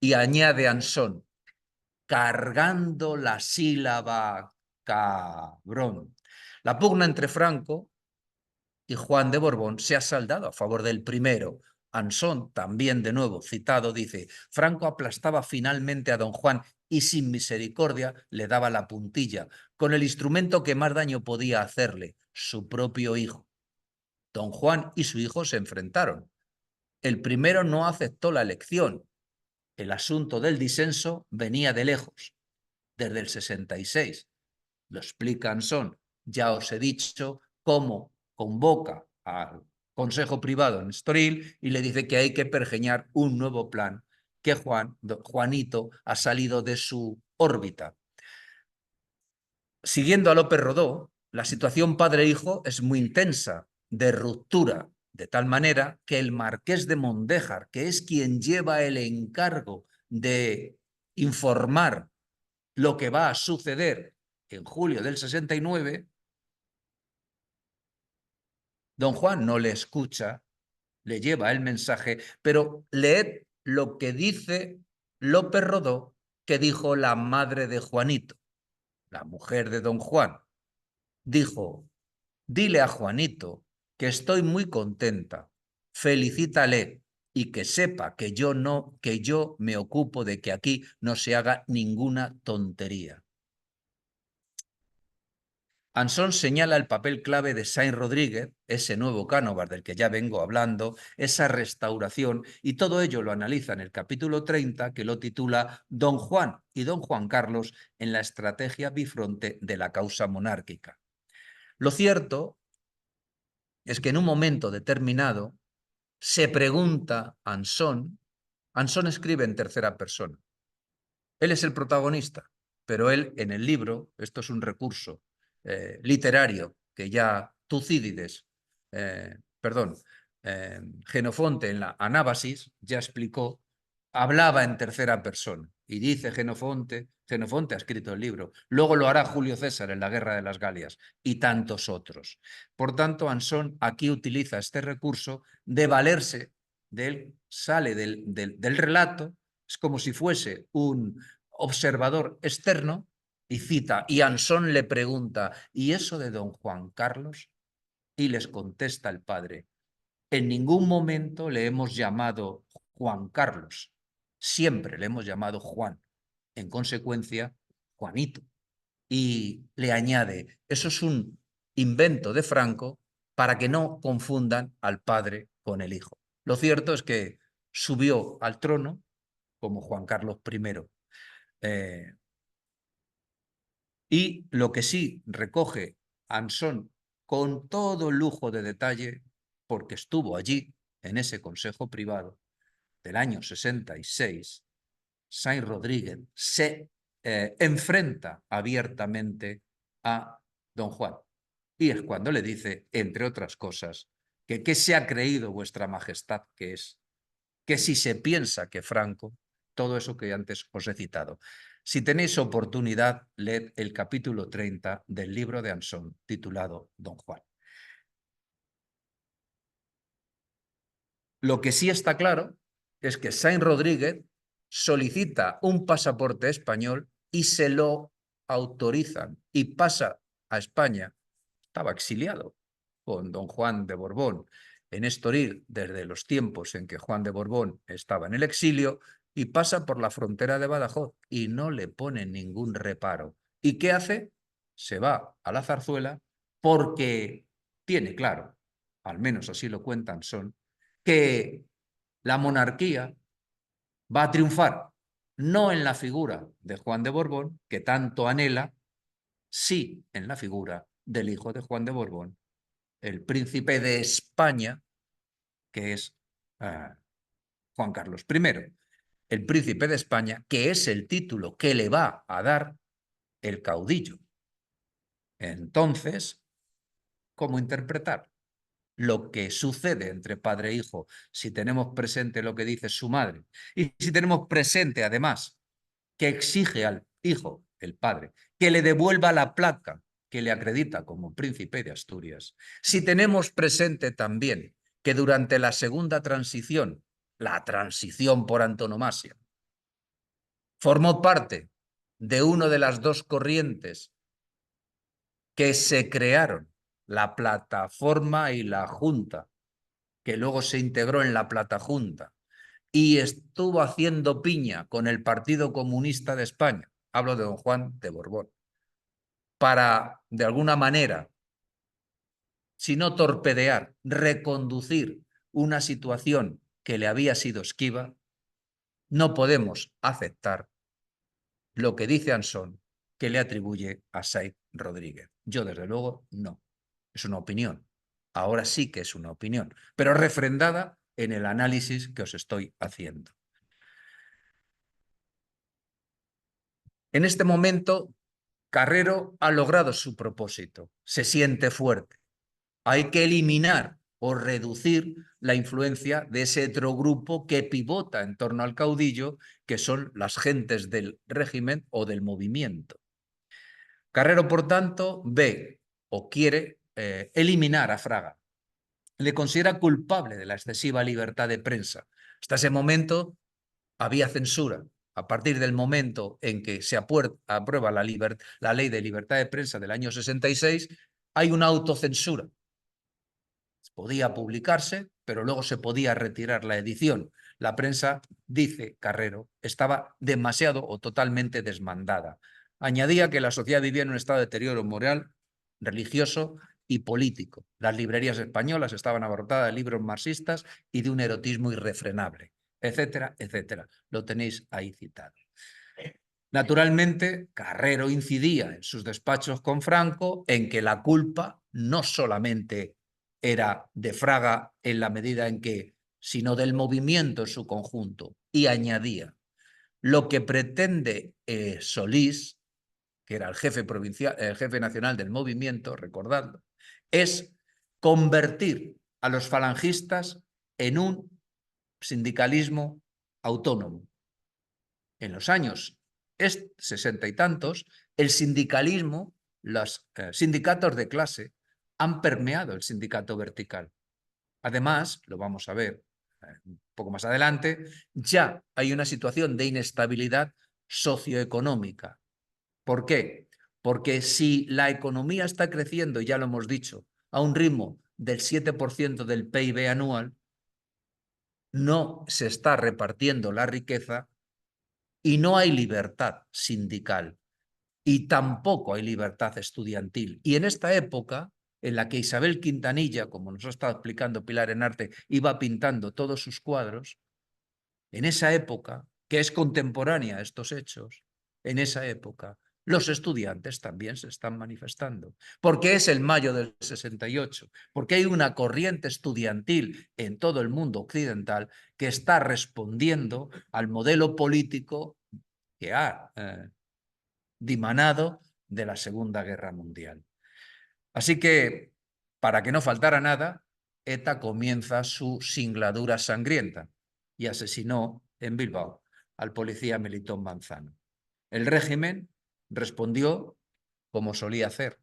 Y añade Ansón, cargando la sílaba cabrón. La pugna entre Franco y Juan de Borbón se ha saldado a favor del primero. Ansón, también de nuevo citado, dice: Franco aplastaba finalmente a don Juan y sin misericordia le daba la puntilla, con el instrumento que más daño podía hacerle, su propio hijo. Don Juan y su hijo se enfrentaron. El primero no aceptó la elección. El asunto del disenso venía de lejos, desde el 66. Lo explica Ansón. Ya os he dicho cómo convoca al Consejo Privado en Estoril y le dice que hay que pergeñar un nuevo plan, que Juanito ha salido de su órbita. Siguiendo a López Rodó, la situación padre-hijo es muy intensa, de ruptura, de tal manera que el marqués de Mondéjar, que es quien lleva el encargo de informar lo que va a suceder en julio del 69, don Juan no le escucha, le lleva el mensaje, pero leed lo que dice López Rodó, que dijo la madre de Juanito, la mujer de don Juan. Dijo: dile a Juanito que estoy muy contenta, felicítale y que sepa que yo me ocupo de que aquí no se haga ninguna tontería. Ansón señala el papel clave de Sainz Rodríguez, ese nuevo Cánovas del que ya vengo hablando, esa restauración, y todo ello lo analiza en el capítulo 30, que lo titula Don Juan y Don Juan Carlos en la estrategia bifronte de la causa monárquica. Lo cierto es que en un momento determinado se pregunta Ansón escribe en tercera persona. Él es el protagonista, pero él en el libro, esto es un recurso literario que ya Tucídides, Jenofonte en la Anábasis ya explicó, hablaba en tercera persona. Y dice Jenofonte ha escrito el libro, luego lo hará Julio César en la Guerra de las Galias y tantos otros. Por tanto, Ansón aquí utiliza este recurso de valerse de él, sale del relato, es como si fuese un observador externo y cita, y Ansón le pregunta: ¿y eso de don Juan Carlos? Y les contesta el padre: en ningún momento le hemos llamado Juan Carlos, siempre le hemos llamado Juan. En consecuencia, Juanito. Y le añade: eso es un invento de Franco para que no confundan al padre con el hijo. Lo cierto es que subió al trono como Juan Carlos I. Y lo que sí recoge Ansón con todo lujo de detalle, porque estuvo allí en ese consejo privado del año 66, Sainz Rodríguez se enfrenta abiertamente a don Juan. Y es cuando le dice, entre otras cosas, que qué se ha creído vuestra majestad que es, que si se piensa que Franco, todo eso que antes os he citado. Si tenéis oportunidad, leed el capítulo 30 del libro de Ansón, titulado Don Juan. Lo que sí está claro es que Sainz Rodríguez solicita un pasaporte español y se lo autorizan y pasa a España. Estaba exiliado con don Juan de Borbón en Estoril desde los tiempos en que Juan de Borbón estaba en el exilio, y pasa por la frontera de Badajoz y no le pone ningún reparo. ¿Y qué hace? Se va a la Zarzuela porque tiene claro, al menos así lo cuentan Son, que la monarquía va a triunfar no en la figura de Juan de Borbón, que tanto anhela, sí en la figura del hijo de Juan de Borbón, el príncipe de España, que es Juan Carlos I, el príncipe de España, que es el título que le va a dar el caudillo. Entonces, ¿cómo interpretar lo que sucede entre padre e hijo si tenemos presente lo que dice su madre? Y si tenemos presente, además, que exige al hijo, el padre, que le devuelva la placa que le acredita como príncipe de Asturias. Si tenemos presente también que durante la segunda transición, la transición por antonomasia, formó parte de una de las dos corrientes que se crearon, la plataforma y la junta, que luego se integró en la platajunta y estuvo haciendo piña con el Partido Comunista de España, hablo de don Juan de Borbón, para, de alguna manera, si no torpedear, reconducir una situación que le había sido esquiva, no podemos aceptar lo que dice Ansón que le atribuye a Saiz Rodríguez. Yo, desde luego, no. Es una opinión. Ahora sí que es una opinión, pero refrendada en el análisis que os estoy haciendo. En este momento, Carrero ha logrado su propósito. Se siente fuerte. Hay que eliminar o reducir la influencia de ese otro grupo que pivota en torno al caudillo, que son las gentes del régimen o del movimiento. Carrero, por tanto, ve o quiere eliminar a Fraga. Le considera culpable de la excesiva libertad de prensa. Hasta ese momento había censura. A partir del momento en que se aprueba la ley de libertad de prensa del año 66, hay una autocensura. Podía publicarse, pero luego se podía retirar la edición. La prensa, dice Carrero, estaba demasiado o totalmente desmandada. Añadía que la sociedad vivía en un estado de deterioro moral, religioso y político. Las librerías españolas estaban abarrotadas de libros marxistas y de un erotismo irrefrenable, etcétera, etcétera. Lo tenéis ahí citado. Naturalmente, Carrero incidía en sus despachos con Franco en que la culpa no solamente era de Fraga en la medida en que, sino del movimiento en su conjunto. Y añadía, lo que pretende Solís, que era el jefe provincial, el jefe nacional del movimiento, recordadlo, es convertir a los falangistas en un sindicalismo autónomo. En los años 60 y tantos, el sindicalismo, los sindicatos de clase, han permeado el sindicato vertical. Además, lo vamos a ver un poco más adelante, ya hay una situación de inestabilidad socioeconómica. ¿Por qué? Porque si la economía está creciendo, ya lo hemos dicho, a un ritmo del 7% del PIB anual, no se está repartiendo la riqueza y no hay libertad sindical y tampoco hay libertad estudiantil. Y en esta época, en la que Isabel Quintanilla, como nos ha estado explicando Pilar Enarte, iba pintando todos sus cuadros, en esa época, que es contemporánea a estos hechos, en esa época, los estudiantes también se están manifestando. Porque es el mayo del 68, porque hay una corriente estudiantil en todo el mundo occidental que está respondiendo al modelo político que ha dimanado de la Segunda Guerra Mundial. Así que, para que no faltara nada, ETA comienza su singladura sangrienta y asesinó en Bilbao al policía Melitón Manzano. El régimen respondió como solía hacer.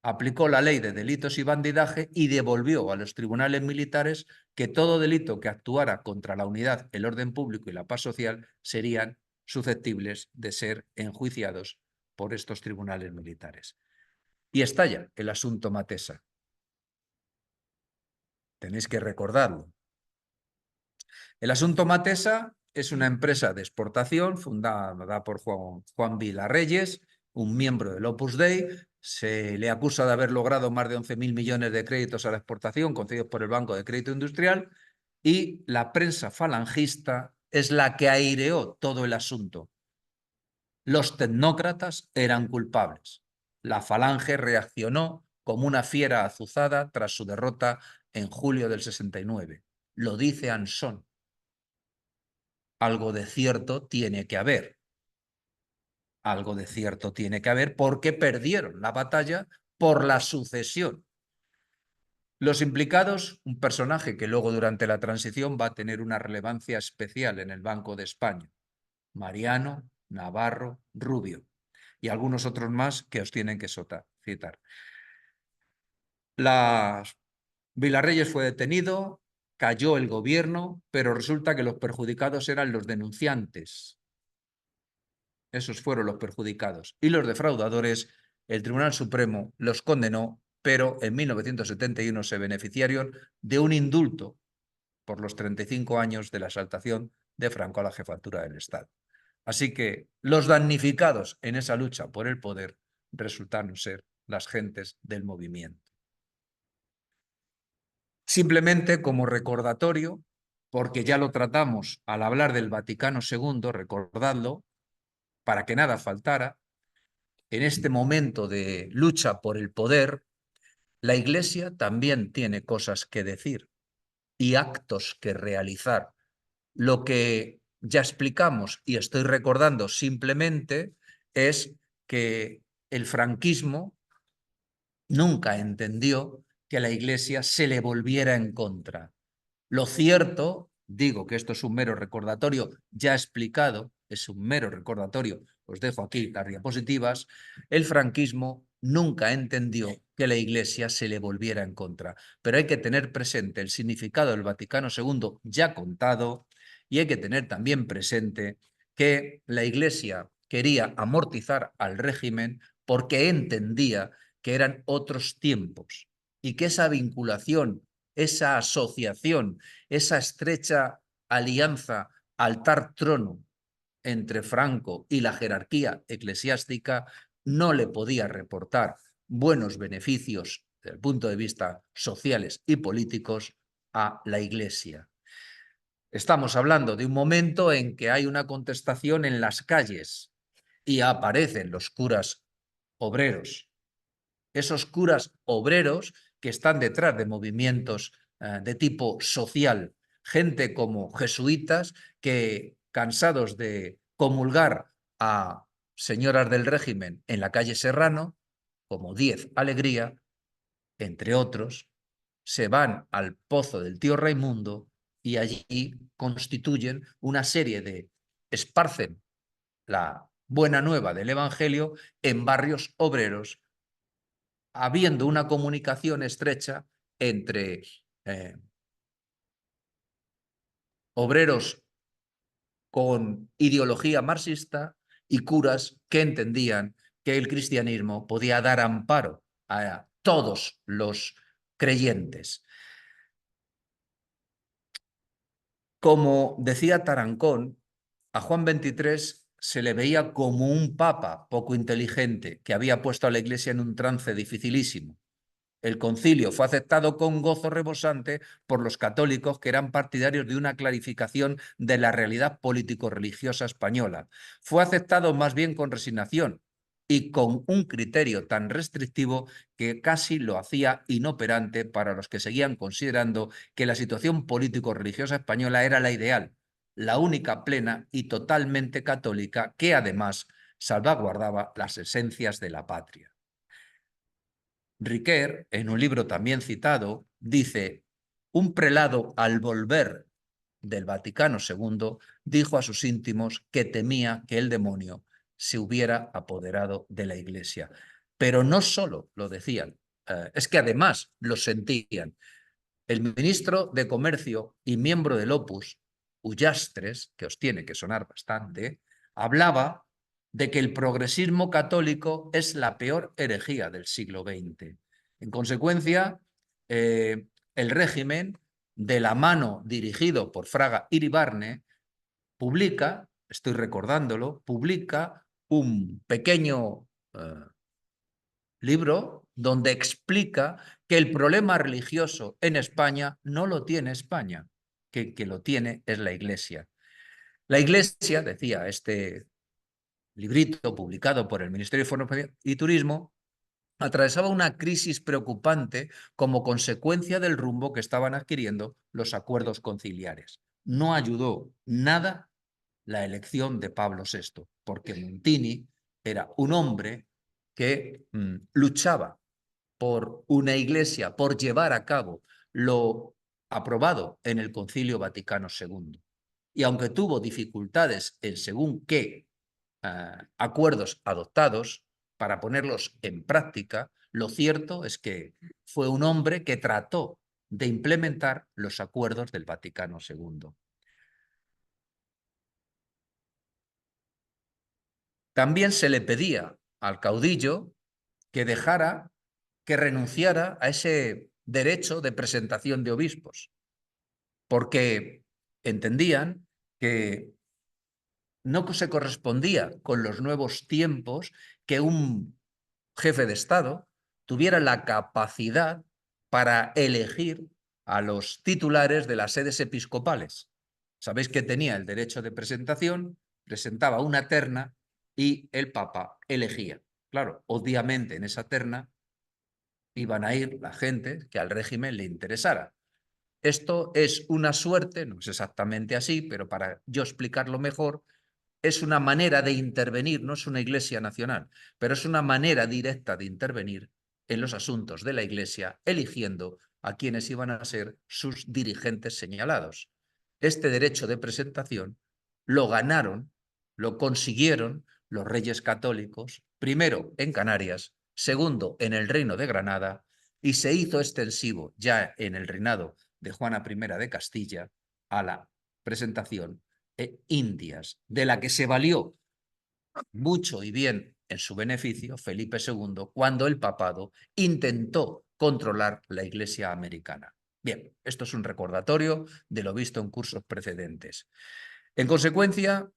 Aplicó la ley de delitos y bandidaje y devolvió a los tribunales militares que todo delito que actuara contra la unidad, el orden público y la paz social serían susceptibles de ser enjuiciados por estos tribunales militares. Y estalla el asunto Matesa. Tenéis que recordarlo. El asunto Matesa es una empresa de exportación fundada por Juan Vilarreyes, un miembro del Opus Dei. Se le acusa de haber logrado más de 11.000 millones de créditos a la exportación concedidos por el Banco de Crédito Industrial y la prensa falangista es la que aireó todo el asunto. Los tecnócratas eran culpables. La Falange reaccionó como una fiera azuzada tras su derrota en julio del 69. Lo dice Anson. Algo de cierto tiene que haber. Algo de cierto tiene que haber porque perdieron la batalla por la sucesión. Los implicados, un personaje que luego durante la transición va a tener una relevancia especial en el Banco de España. Mariano, Navarro, Rubio y algunos otros más que os tienen que citar. Vilarreyes fue detenido, cayó el gobierno, pero resulta que los perjudicados eran los denunciantes. Esos fueron los perjudicados. Y los defraudadores, el Tribunal Supremo los condenó, pero en 1971 se beneficiaron de un indulto por los 35 años de la exaltación de Franco a la jefatura del Estado. Así que los damnificados en esa lucha por el poder resultaron ser las gentes del movimiento. Simplemente como recordatorio, porque ya lo tratamos al hablar del Vaticano II, recordadlo, para que nada faltara, en este momento de lucha por el poder, la Iglesia también tiene cosas que decir y actos que realizar. Lo que ya explicamos y estoy recordando simplemente es que el franquismo nunca entendió que la Iglesia se le volviera en contra. Lo cierto, digo que esto es un mero recordatorio ya explicado, es un mero recordatorio, os dejo aquí las diapositivas, el franquismo nunca entendió que la Iglesia se le volviera en contra. Pero hay que tener presente el significado del Vaticano II ya contado y hay que tener también presente que la Iglesia quería amortizar al régimen porque entendía que eran otros tiempos y que esa vinculación, esa asociación, esa estrecha alianza altar-trono entre Franco y la jerarquía eclesiástica no le podía reportar buenos beneficios desde el punto de vista sociales y políticos a la Iglesia. Estamos hablando de un momento en que hay una contestación en las calles y aparecen los curas obreros. Esos curas obreros que están detrás de movimientos de tipo social, gente como jesuitas que, cansados de comulgar a señoras del régimen en la calle Serrano, como 10 Alegría, entre otros, se van al pozo del tío Raimundo y allí constituyen una serie de, esparcen la buena nueva del Evangelio en barrios obreros, habiendo una comunicación estrecha entre obreros con ideología marxista y curas que entendían que el cristianismo podía dar amparo a todos los creyentes. Como decía Tarancón, a Juan XXIII se le veía como un papa poco inteligente que había puesto a la Iglesia en un trance dificilísimo. El concilio fue aceptado con gozo rebosante por los católicos que eran partidarios de una clarificación de la realidad político-religiosa española. Fue aceptado más bien con resignación y con un criterio tan restrictivo que casi lo hacía inoperante para los que seguían considerando que la situación político-religiosa española era la ideal, la única plena y totalmente católica que además salvaguardaba las esencias de la patria. Riquer, en un libro también citado, dice: un prelado al volver del Vaticano II dijo a sus íntimos que temía que el demonio se hubiera apoderado de la Iglesia. Pero no solo lo decían, es que además lo sentían. El ministro de Comercio y miembro del Opus, Ullastres, que os tiene que sonar bastante, hablaba de que el progresismo católico es la peor herejía del siglo XX. En consecuencia, el régimen, de la mano dirigido por Fraga Iribarne, publica, estoy recordándolo, publica un pequeño libro donde explica que el problema religioso en España no lo tiene España, que lo tiene es la Iglesia. La Iglesia, decía este librito publicado por el Ministerio de Formación y Turismo, atravesaba una crisis preocupante como consecuencia del rumbo que estaban adquiriendo los acuerdos conciliares. No ayudó nada la elección de Pablo VI, porque Montini era un hombre que luchaba por una iglesia, por llevar a cabo lo aprobado en el Concilio Vaticano II. Y aunque tuvo dificultades en según qué acuerdos adoptados para ponerlos en práctica, lo cierto es que fue un hombre que trató de implementar los acuerdos del Vaticano II. También se le pedía al caudillo que dejara, que renunciara a ese derecho de presentación de obispos, porque entendían que no se correspondía con los nuevos tiempos que un jefe de Estado tuviera la capacidad para elegir a los titulares de las sedes episcopales. Sabéis que tenía el derecho de presentación, presentaba una terna y el Papa elegía. Claro, obviamente en esa terna iban a ir la gente que al régimen le interesara. Esto es una suerte, no es exactamente así, pero para yo explicarlo mejor, es una manera de intervenir, no es una iglesia nacional, pero es una manera directa de intervenir en los asuntos de la iglesia, eligiendo a quienes iban a ser sus dirigentes señalados. Este derecho de presentación lo ganaron, lo consiguieron los reyes católicos, primero en Canarias, segundo en el Reino de Granada, y se hizo extensivo ya en el reinado de Juana I de Castilla a la presentación Indias, de la que se valió mucho y bien en su beneficio Felipe II cuando el papado intentó controlar la Iglesia americana. Bien, esto es un recordatorio de lo visto en cursos precedentes. En consecuencia,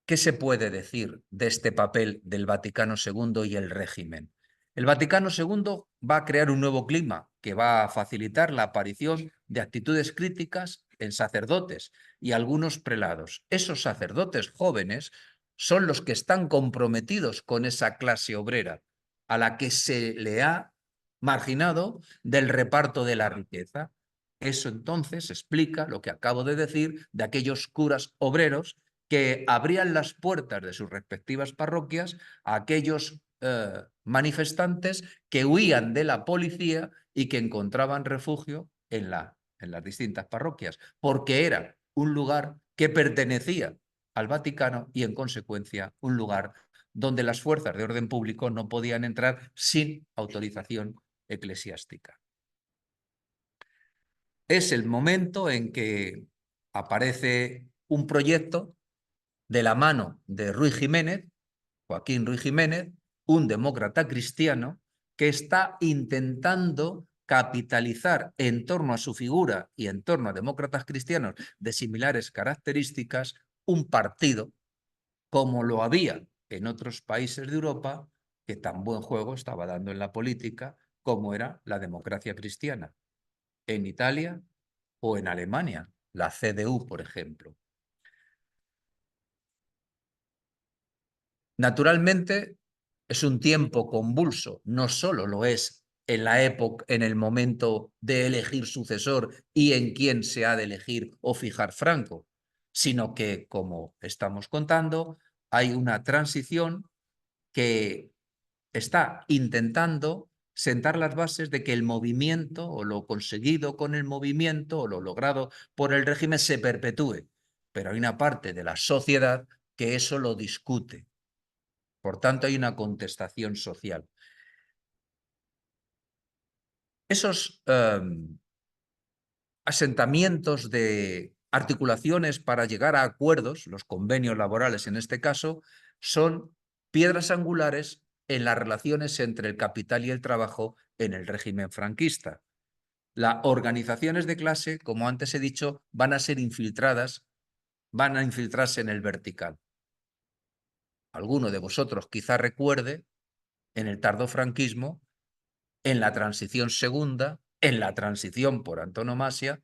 ¿qué se puede decir de este papel del Vaticano II y el régimen? El Vaticano II va a crear un nuevo clima que va a facilitar la aparición de actitudes críticas en sacerdotes y algunos prelados. Esos sacerdotes jóvenes son los que están comprometidos con esa clase obrera a la que se le ha marginado del reparto de la riqueza. Eso entonces explica lo que acabo de decir de aquellos curas obreros que abrían las puertas de sus respectivas parroquias a aquellos manifestantes que huían de la policía y que encontraban refugio en las distintas parroquias, porque era un lugar que pertenecía al Vaticano y, en consecuencia, un lugar donde las fuerzas de orden público no podían entrar sin autorización eclesiástica. Es el momento en que aparece un proyecto de la mano de Ruy Jiménez, Joaquín Ruy Jiménez, un demócrata cristiano que está intentando capitalizar en torno a su figura y en torno a demócratas cristianos de similares características un partido como lo había en otros países de Europa que tan buen juego estaba dando en la política como era la democracia cristiana, en Italia o en Alemania, la CDU, por ejemplo. Naturalmente, es un tiempo convulso, no solo lo es en la época, en el momento de elegir sucesor y en quién se ha de elegir o fijar Franco, sino que, como estamos contando, hay una transición que está intentando sentar las bases de que el movimiento o lo conseguido con el movimiento o lo logrado por el régimen se perpetúe. Pero hay una parte de la sociedad que eso lo discute. Por tanto, hay una contestación social. Esos asentamientos de articulaciones para llegar a acuerdos, los convenios laborales en este caso, son piedras angulares en las relaciones entre el capital y el trabajo en el régimen franquista. Las organizaciones de clase, como antes he dicho, van a ser infiltradas, van a infiltrarse en el vertical. Alguno de vosotros quizá recuerde en el tardofranquismo, en la transición segunda, en la transición por antonomasia,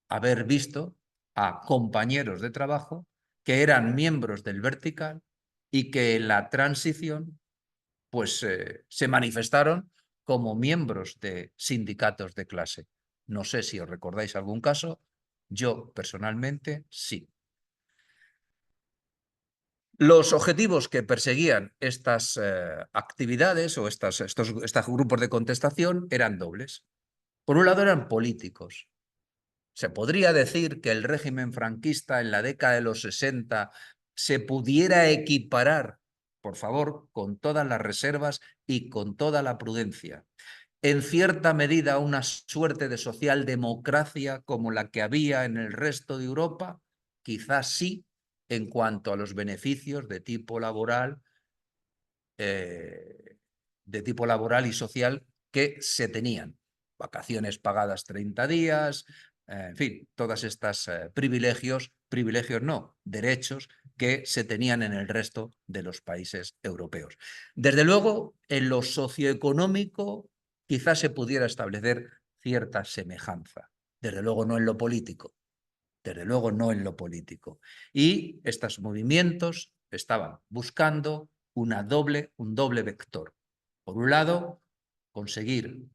haber visto a compañeros de trabajo que eran miembros del vertical y que en la transición pues, se manifestaron como miembros de sindicatos de clase. No sé si os recordáis algún caso, yo personalmente sí. Los objetivos que perseguían estas actividades o estos grupos de contestación eran dobles. Por un lado eran políticos. Se podría decir que el régimen franquista en la década de los 60 se pudiera equiparar, por favor, con todas las reservas y con toda la prudencia, en cierta medida una suerte de socialdemocracia como la que había en el resto de Europa, quizás sí, en cuanto a los beneficios eh, de tipo laboral y social que se tenían. Vacaciones pagadas 30 días, en fin, todas estas privilegios no, derechos que se tenían en el resto de los países europeos. Desde luego, en lo socioeconómico quizás se pudiera establecer cierta semejanza. Desde luego no en lo político. Desde luego no en lo político. Y estos movimientos estaban buscando un doble vector. Por un lado, conseguir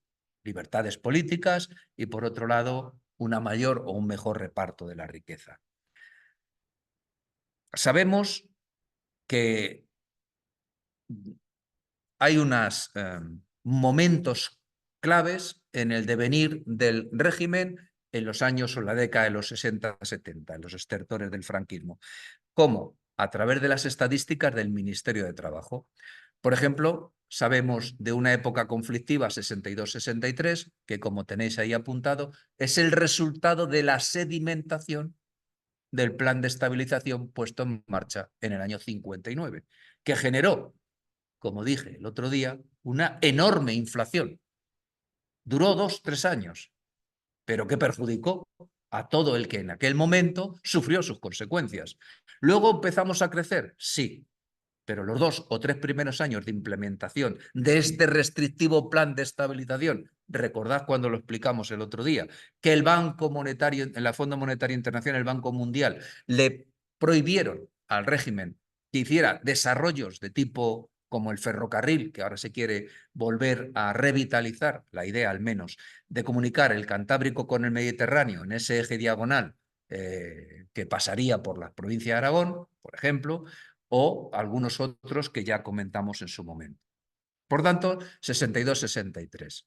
libertades políticas y por otro lado, una mayor o un mejor reparto de la riqueza. Sabemos que hay unos momentos claves en el devenir del régimen en los años o la década de los 60-70, en los estertores del franquismo. ¿Cómo? A través de las estadísticas del Ministerio de Trabajo. Por ejemplo, sabemos de una época conflictiva 62-63, que como tenéis ahí apuntado, es el resultado de la sedimentación del plan de estabilización puesto en marcha en el año 59, que generó, como dije el otro día, una enorme inflación. Duró 2-3 años, pero que perjudicó a todo el que en aquel momento sufrió sus consecuencias. ¿Luego empezamos a crecer? Sí, pero los 2 o 3 primeros años de implementación de este restrictivo plan de estabilización, recordad cuando lo explicamos el otro día, que el Banco Monetario, el Fondo Monetario Internacional, el Banco Mundial, le prohibieron al régimen que hiciera desarrollos de tipo como el ferrocarril, que ahora se quiere volver a revitalizar, la idea al menos, de comunicar el Cantábrico con el Mediterráneo en ese eje diagonal que pasaría por la provincia de Aragón, por ejemplo, o algunos otros que ya comentamos en su momento. Por tanto, 62-63.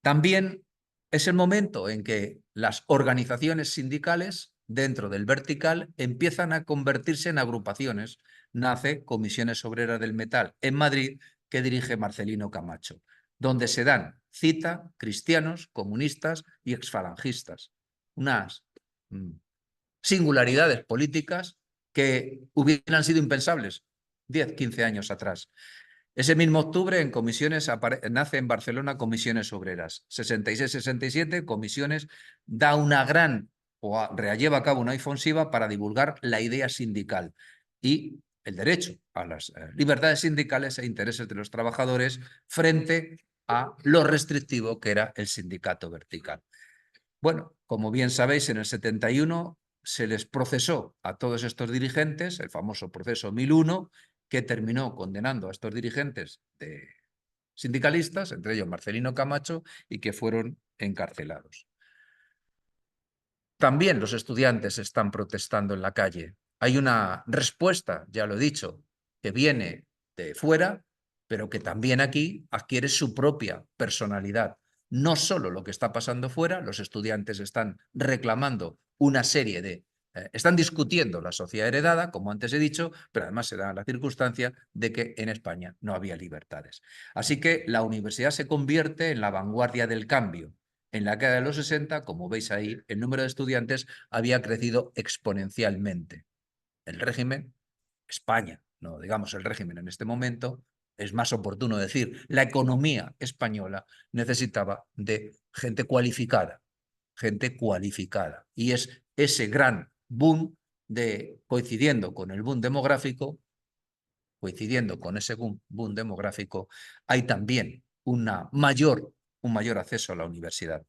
También es el momento en que las organizaciones sindicales dentro del vertical empiezan a convertirse en agrupaciones. Nace Comisiones Obreras del Metal en Madrid, que dirige Marcelino Camacho, donde se dan cita cristianos, comunistas y exfalangistas. Unas singularidades políticas que hubieran sido impensables 10, 15 años atrás. Ese mismo octubre en comisiones nace en Barcelona Comisiones Obreras. 66-67, Comisiones da una gran o lleva a cabo una ofensiva para divulgar la idea sindical y el derecho a las libertades sindicales e intereses de los trabajadores frente a lo restrictivo que era el sindicato vertical. Bueno, como bien sabéis, en el 71 se les procesó a todos estos dirigentes, el famoso proceso 1001, que terminó condenando a estos dirigentes de sindicalistas, entre ellos Marcelino Camacho, y que fueron encarcelados. También los estudiantes están protestando en la calle. Hay una respuesta, ya lo he dicho, que viene de fuera, pero que también aquí adquiere su propia personalidad. No solo lo que está pasando fuera, los estudiantes están reclamando una serie de... están discutiendo la sociedad heredada, como antes he dicho, pero además se da la circunstancia de que en España no había libertades. Así que la universidad se convierte en la vanguardia del cambio. En la década de los 60, como veis ahí, el número de estudiantes había crecido exponencialmente. El régimen, España, no digamos el régimen en este momento, es más oportuno decir, la economía española necesitaba de gente cualificada. Y es ese gran boom coincidiendo con el boom demográfico, hay también un mayor acceso a la universidad.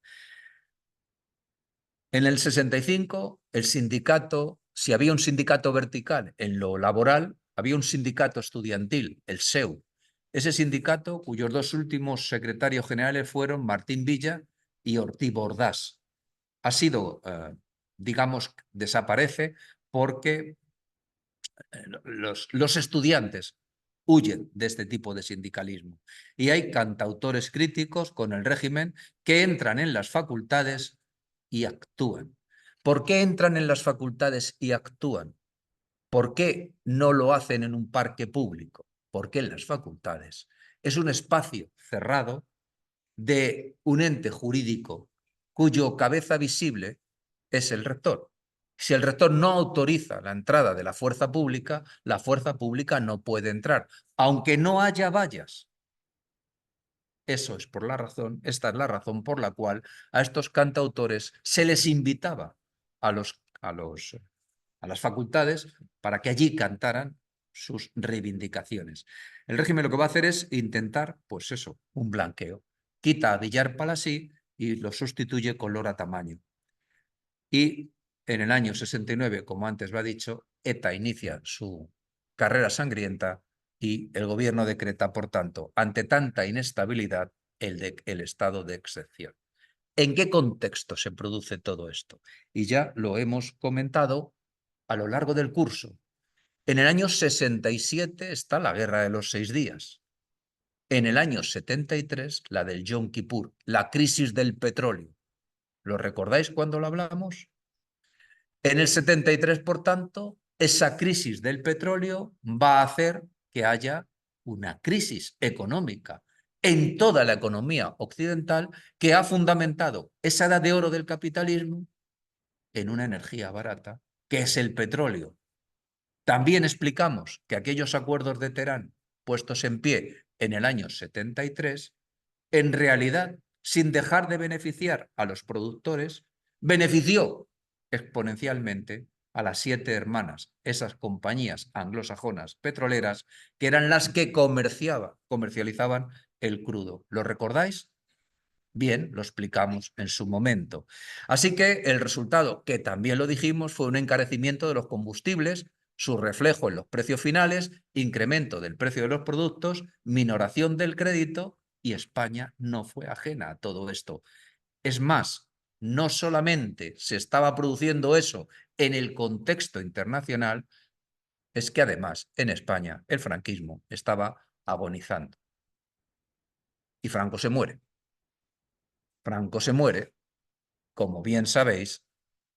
En el 65, el sindicato, si había un sindicato vertical en lo laboral, había un sindicato estudiantil, el SEU. Ese sindicato, cuyos dos últimos secretarios generales fueron Martín Villa y Ortiz Bordás. Ha sido, digamos, desaparece porque los estudiantes huyen de este tipo de sindicalismo. Y hay cantautores críticos con el régimen que entran en las facultades y actúan. ¿Por qué entran en las facultades y actúan? ¿Por qué no lo hacen en un parque público? Porque en las facultades es un espacio cerrado de un ente jurídico cuyo cabeza visible es el rector. Si el rector no autoriza la entrada de la fuerza pública no puede entrar, aunque no haya vallas. Eso es por la razón, esta es la razón por la cual a estos cantautores se les invitaba a las facultades para que allí cantaran sus reivindicaciones. El régimen lo que va a hacer es intentar, pues eso, un blanqueo. Quita a Villar Palasí y lo sustituye con Lora Tamaño. Y en el año 69, como antes lo ha dicho, ETA inicia su carrera sangrienta y el gobierno decreta, por tanto, ante tanta inestabilidad, el estado de excepción. ¿En qué contexto se produce todo esto? Y ya lo hemos comentado a lo largo del curso. En el año 67 está la Guerra de los 6 días. En el año 73, la del Yom Kippur, la crisis del petróleo. ¿Lo recordáis cuando lo hablamos? En el 73, por tanto, esa crisis del petróleo va a hacer que haya una crisis económica en toda la economía occidental que ha fundamentado esa edad de oro del capitalismo en una energía barata, que es el petróleo. También explicamos que aquellos acuerdos de Teherán puestos en pie en el año 73, en realidad, sin dejar de beneficiar a los productores, benefició exponencialmente a las 7 hermanas, esas compañías anglosajonas petroleras que eran las que comercializaban el crudo. ¿Lo recordáis? Bien, lo explicamos en su momento. Así que el resultado, que también lo dijimos, fue un encarecimiento de los combustibles, su reflejo en los precios finales, incremento del precio de los productos, minoración del crédito, y España no fue ajena a todo esto. Es más, no solamente se estaba produciendo eso en el contexto internacional, es que además en España el franquismo estaba agonizando. Y Franco se muere. Franco se muere, como bien sabéis,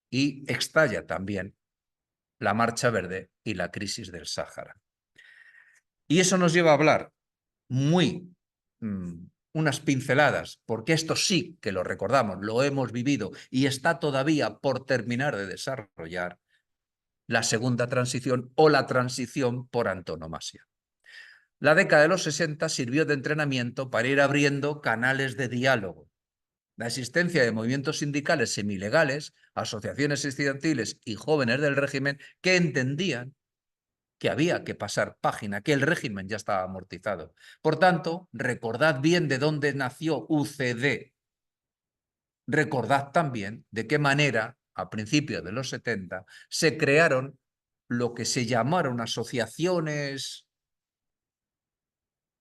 y estalla también la Marcha Verde y la crisis del Sáhara. Y eso nos lleva a hablar unas pinceladas, porque esto sí que lo recordamos, lo hemos vivido y está todavía por terminar de desarrollar la segunda transición o la transición por antonomasia. La década de los 60 sirvió de entrenamiento para ir abriendo canales de diálogo. La existencia de movimientos sindicales semilegales, asociaciones estudiantiles y jóvenes del régimen que entendían que había que pasar página, que el régimen ya estaba amortizado. Por tanto, recordad bien de dónde nació UCD. Recordad también de qué manera, a principios de los 70, se crearon lo que se llamaron asociaciones,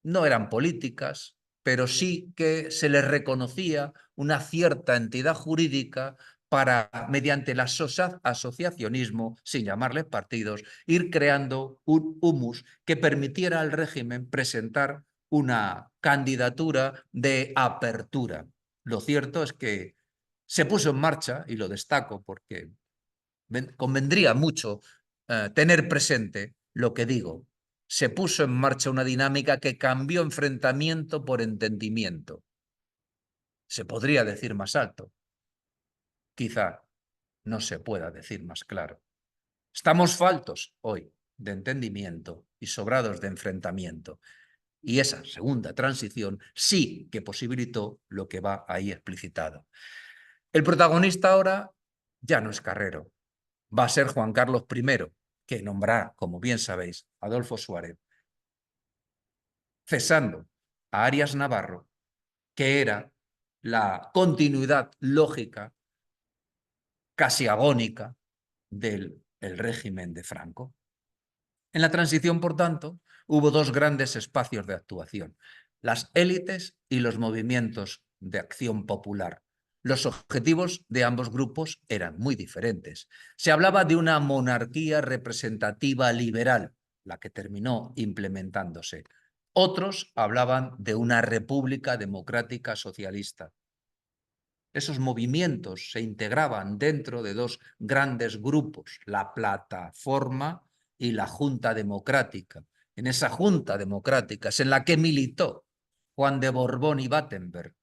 no eran políticas, pero sí que se les reconocía una cierta entidad jurídica para, mediante el asociacionismo, sin llamarles partidos, ir creando un humus que permitiera al régimen presentar una candidatura de apertura. Lo cierto es que se puso en marcha, y lo destaco porque convendría mucho tener presente lo que digo. Se puso en marcha una dinámica que cambió enfrentamiento por entendimiento. Se podría decir más alto. Quizá no se pueda decir más claro. Estamos faltos hoy de entendimiento y sobrados de enfrentamiento. Y esa segunda transición sí que posibilitó lo que va ahí explicitado. El protagonista ahora ya no es Carrero, va a ser Juan Carlos I, que nombrará, como bien sabéis, a Adolfo Suárez, cesando a Arias Navarro, que era la continuidad lógica casi agónica del régimen de Franco. En la transición, por tanto, hubo dos grandes espacios de actuación: las élites y los movimientos de acción popular. Los objetivos de ambos grupos eran muy diferentes. Se hablaba de una monarquía representativa liberal, la que terminó implementándose. Otros hablaban de una república democrática socialista. Esos movimientos se integraban dentro de dos grandes grupos, la Plataforma y la Junta Democrática. En esa Junta Democrática es en la que militó Juan de Borbón y Battenberg,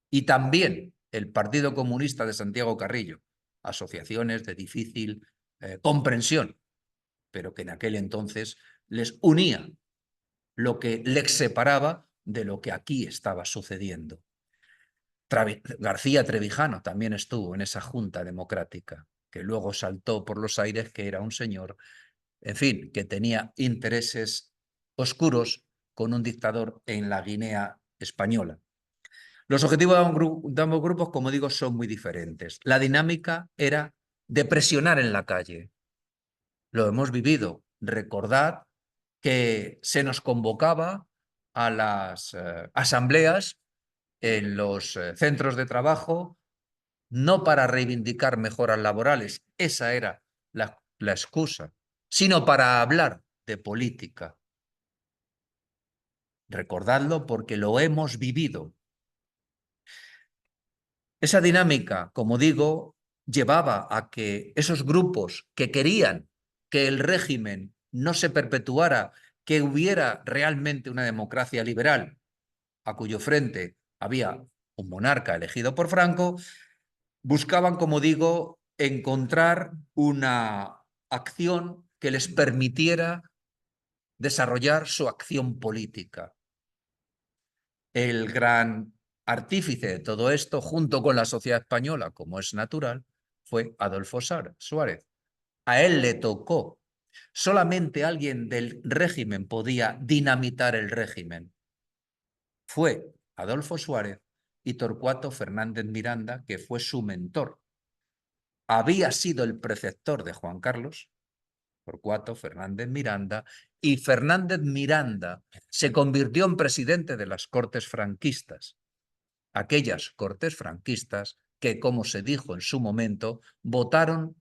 y también el Partido Comunista de Santiago Carrillo, asociaciones de difícil comprensión, pero que en aquel entonces les unía lo que les separaba de lo que aquí estaba sucediendo. García Trevijano también estuvo en esa Junta Democrática, que luego saltó por los aires, que era un señor, en fin, que tenía intereses oscuros con un dictador en la Guinea española. Los objetivos de ambos grupos, como digo, son muy diferentes. La dinámica era de presionar en la calle. Lo hemos vivido. Recordad que se nos convocaba a las asambleas en los centros de trabajo, no para reivindicar mejoras laborales, esa era la excusa, sino para hablar de política. Recordadlo porque lo hemos vivido. Esa dinámica, como digo, llevaba a que esos grupos que querían que el régimen no se perpetuara, que hubiera realmente una democracia liberal, a cuyo frente había un monarca elegido por Franco, buscaban, como digo, encontrar una acción que les permitiera desarrollar su acción política. El gran artífice de todo esto, junto con la sociedad española, como es natural, fue Adolfo Suárez. A él le tocó. Solamente alguien del régimen podía dinamitar el régimen. Fue Adolfo Suárez y Torcuato Fernández Miranda, que fue su mentor. Había sido el preceptor de Juan Carlos, Torcuato Fernández Miranda, y Fernández Miranda se convirtió en presidente de las Cortes franquistas. Aquellas Cortes franquistas que, como se dijo en su momento, votaron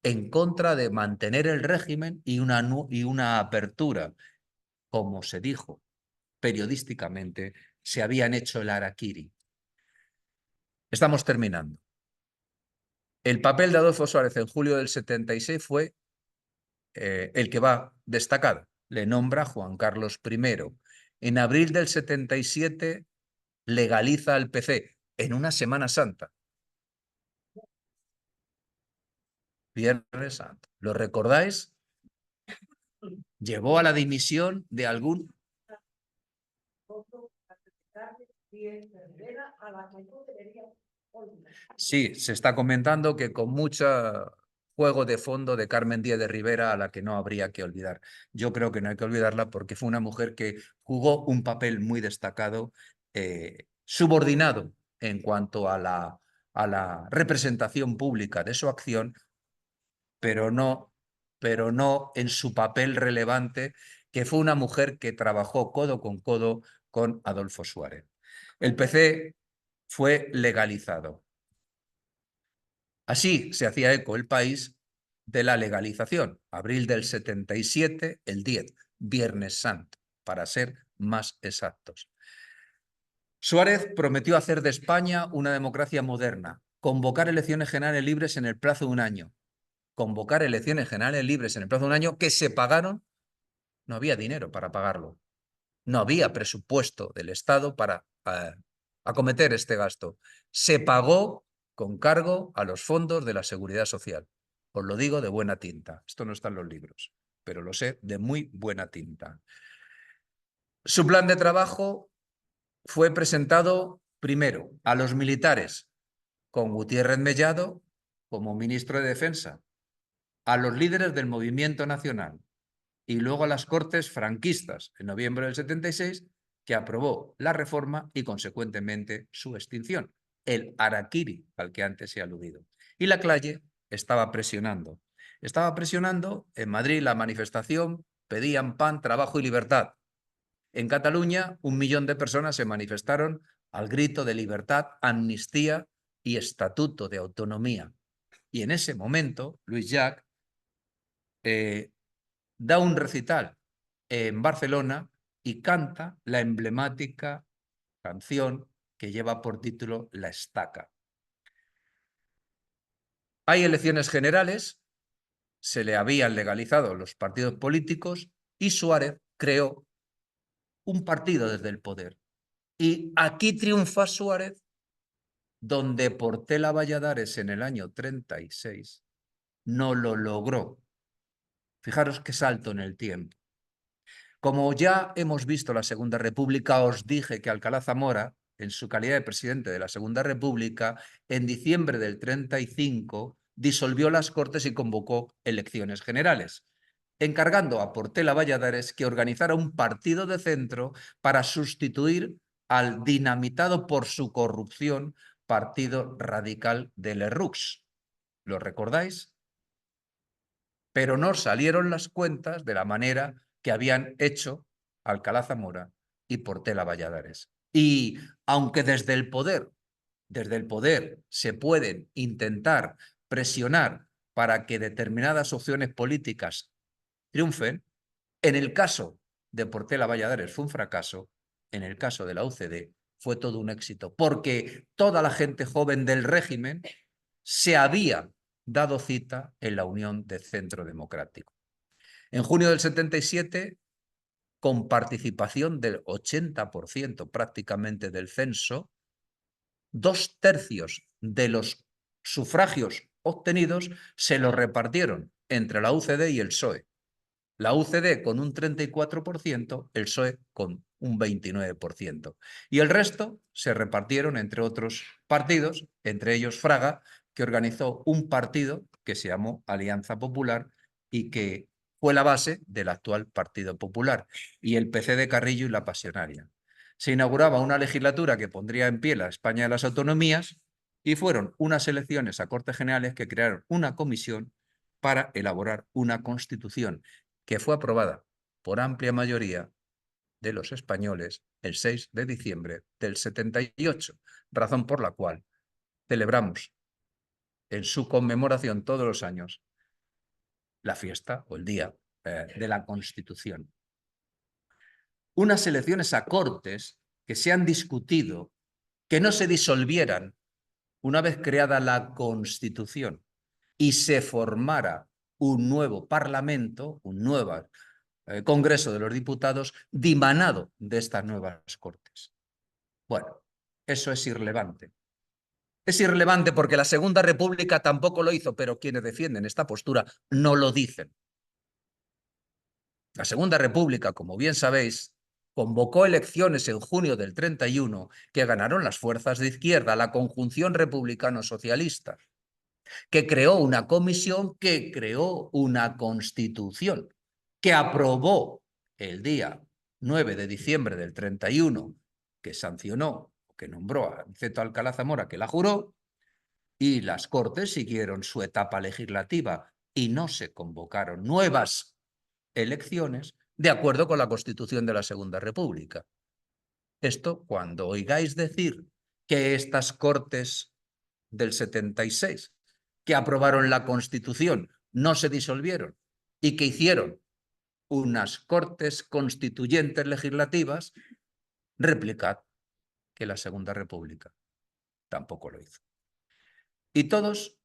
en contra de mantener el régimen y una apertura. Como se dijo periodísticamente, se habían hecho el harakiri. Estamos terminando. El papel de Adolfo Suárez en julio del 76 fue el que va destacado. Le nombra Juan Carlos I. En abril del 77 legaliza el PC en una Semana Santa. Viernes Santo. ¿Lo recordáis? Llevó a la dimisión de algún... Sí, se está comentando que con mucho juego de fondo de Carmen Díaz de Rivera, a la que no habría que olvidar. Yo creo que no hay que olvidarla porque fue una mujer que jugó un papel muy destacado, subordinado en cuanto a la representación pública de su acción, pero no en su papel relevante, que fue una mujer que trabajó codo con Adolfo Suárez. El PC fue legalizado. Así se hacía eco el país de la legalización. Abril del 77, el 10, Viernes Santo, para ser más exactos. Suárez prometió hacer de España una democracia moderna, convocar elecciones generales libres en el plazo de un año. Convocar elecciones generales libres en el plazo de un año que se pagaron, no había dinero para pagarlo. No había presupuesto del Estado para acometer este gasto. Se pagó con cargo a los fondos de la Seguridad Social. Os lo digo de buena tinta. Esto no está en los libros, pero lo sé de muy buena tinta. Su plan de trabajo fue presentado primero a los militares con Gutiérrez Mellado como ministro de Defensa, a los líderes del movimiento nacional y luego a las Cortes franquistas en noviembre del 76, que aprobó la reforma y consecuentemente su extinción, el harakiri al que antes he aludido. Y la calle estaba presionando. Estaba presionando. En Madrid la manifestación pedían pan, trabajo y libertad. En Cataluña 1 millón de personas se manifestaron al grito de libertad, amnistía y estatuto de autonomía. Y en ese momento Lluís Llach da un recital en Barcelona y canta la emblemática canción que lleva por título La Estaca. Hay elecciones generales, se le habían legalizado los partidos políticos y Suárez creó un partido desde el poder. Y aquí triunfa Suárez, donde Portela Valladares en el año 36 no lo logró. Fijaros qué salto en el tiempo. Como ya hemos visto la Segunda República, os dije que Alcalá Zamora, en su calidad de presidente de la Segunda República, en diciembre del 35 disolvió las Cortes y convocó elecciones generales, encargando a Portela Valladares que organizara un partido de centro para sustituir al dinamitado por su corrupción Partido Radical de Lerroux. ¿Lo recordáis? Pero no salieron las cuentas de la manera que habían hecho Alcalá Zamora y Portela Valladares. Y aunque desde el poder se pueden intentar presionar para que determinadas opciones políticas triunfen, en el caso de Portela Valladares fue un fracaso, en el caso de la UCD fue todo un éxito, porque toda la gente joven del régimen se había dado cita en la Unión de Centro Democrático. En junio del 77, con participación del 80% prácticamente del censo, 2/3 de los sufragios obtenidos se los repartieron entre la UCD y el PSOE. La UCD con un 34%, el PSOE con un 29%. Y el resto se repartieron entre otros partidos, entre ellos Fraga, que organizó un partido que se llamó Alianza Popular y que fue la base del actual Partido Popular, y el PC de Carrillo y la Pasionaria. Se inauguraba una legislatura que pondría en pie la España de las autonomías y fueron unas elecciones a Cortes Generales que crearon una comisión para elaborar una constitución que fue aprobada por amplia mayoría de los españoles el 6 de diciembre del 78, razón por la cual celebramos en su conmemoración todos los años la fiesta o el día de la Constitución. Unas elecciones a Cortes que se han discutido, que no se disolvieran una vez creada la Constitución y se formara un nuevo Parlamento, un nuevo Congreso de los Diputados dimanado de estas nuevas Cortes. Bueno, eso es irrelevante. Es irrelevante porque la Segunda República tampoco lo hizo, pero quienes defienden esta postura no lo dicen. La Segunda República, como bien sabéis, convocó elecciones en junio del 31 que ganaron las fuerzas de izquierda, la conjunción republicano-socialista, que creó una comisión, que creó una constitución, que aprobó el día 9 de diciembre del 31, que sancionó, que nombró a Niceto Alcalá Zamora, que la juró, y las Cortes siguieron su etapa legislativa y no se convocaron nuevas elecciones de acuerdo con la Constitución de la Segunda República. Esto, cuando oigáis decir que estas Cortes del 76, que aprobaron la Constitución, no se disolvieron y que hicieron unas Cortes constituyentes legislativas, replicad que la Segunda República tampoco lo hizo. Y todos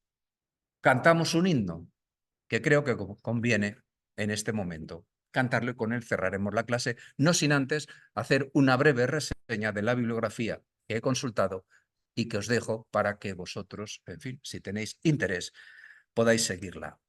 cantamos un himno que creo que conviene en este momento cantarlo, y con él cerraremos la clase, no sin antes hacer una breve reseña de la bibliografía que he consultado y que os dejo para que vosotros, en fin, si tenéis interés, podáis seguirla.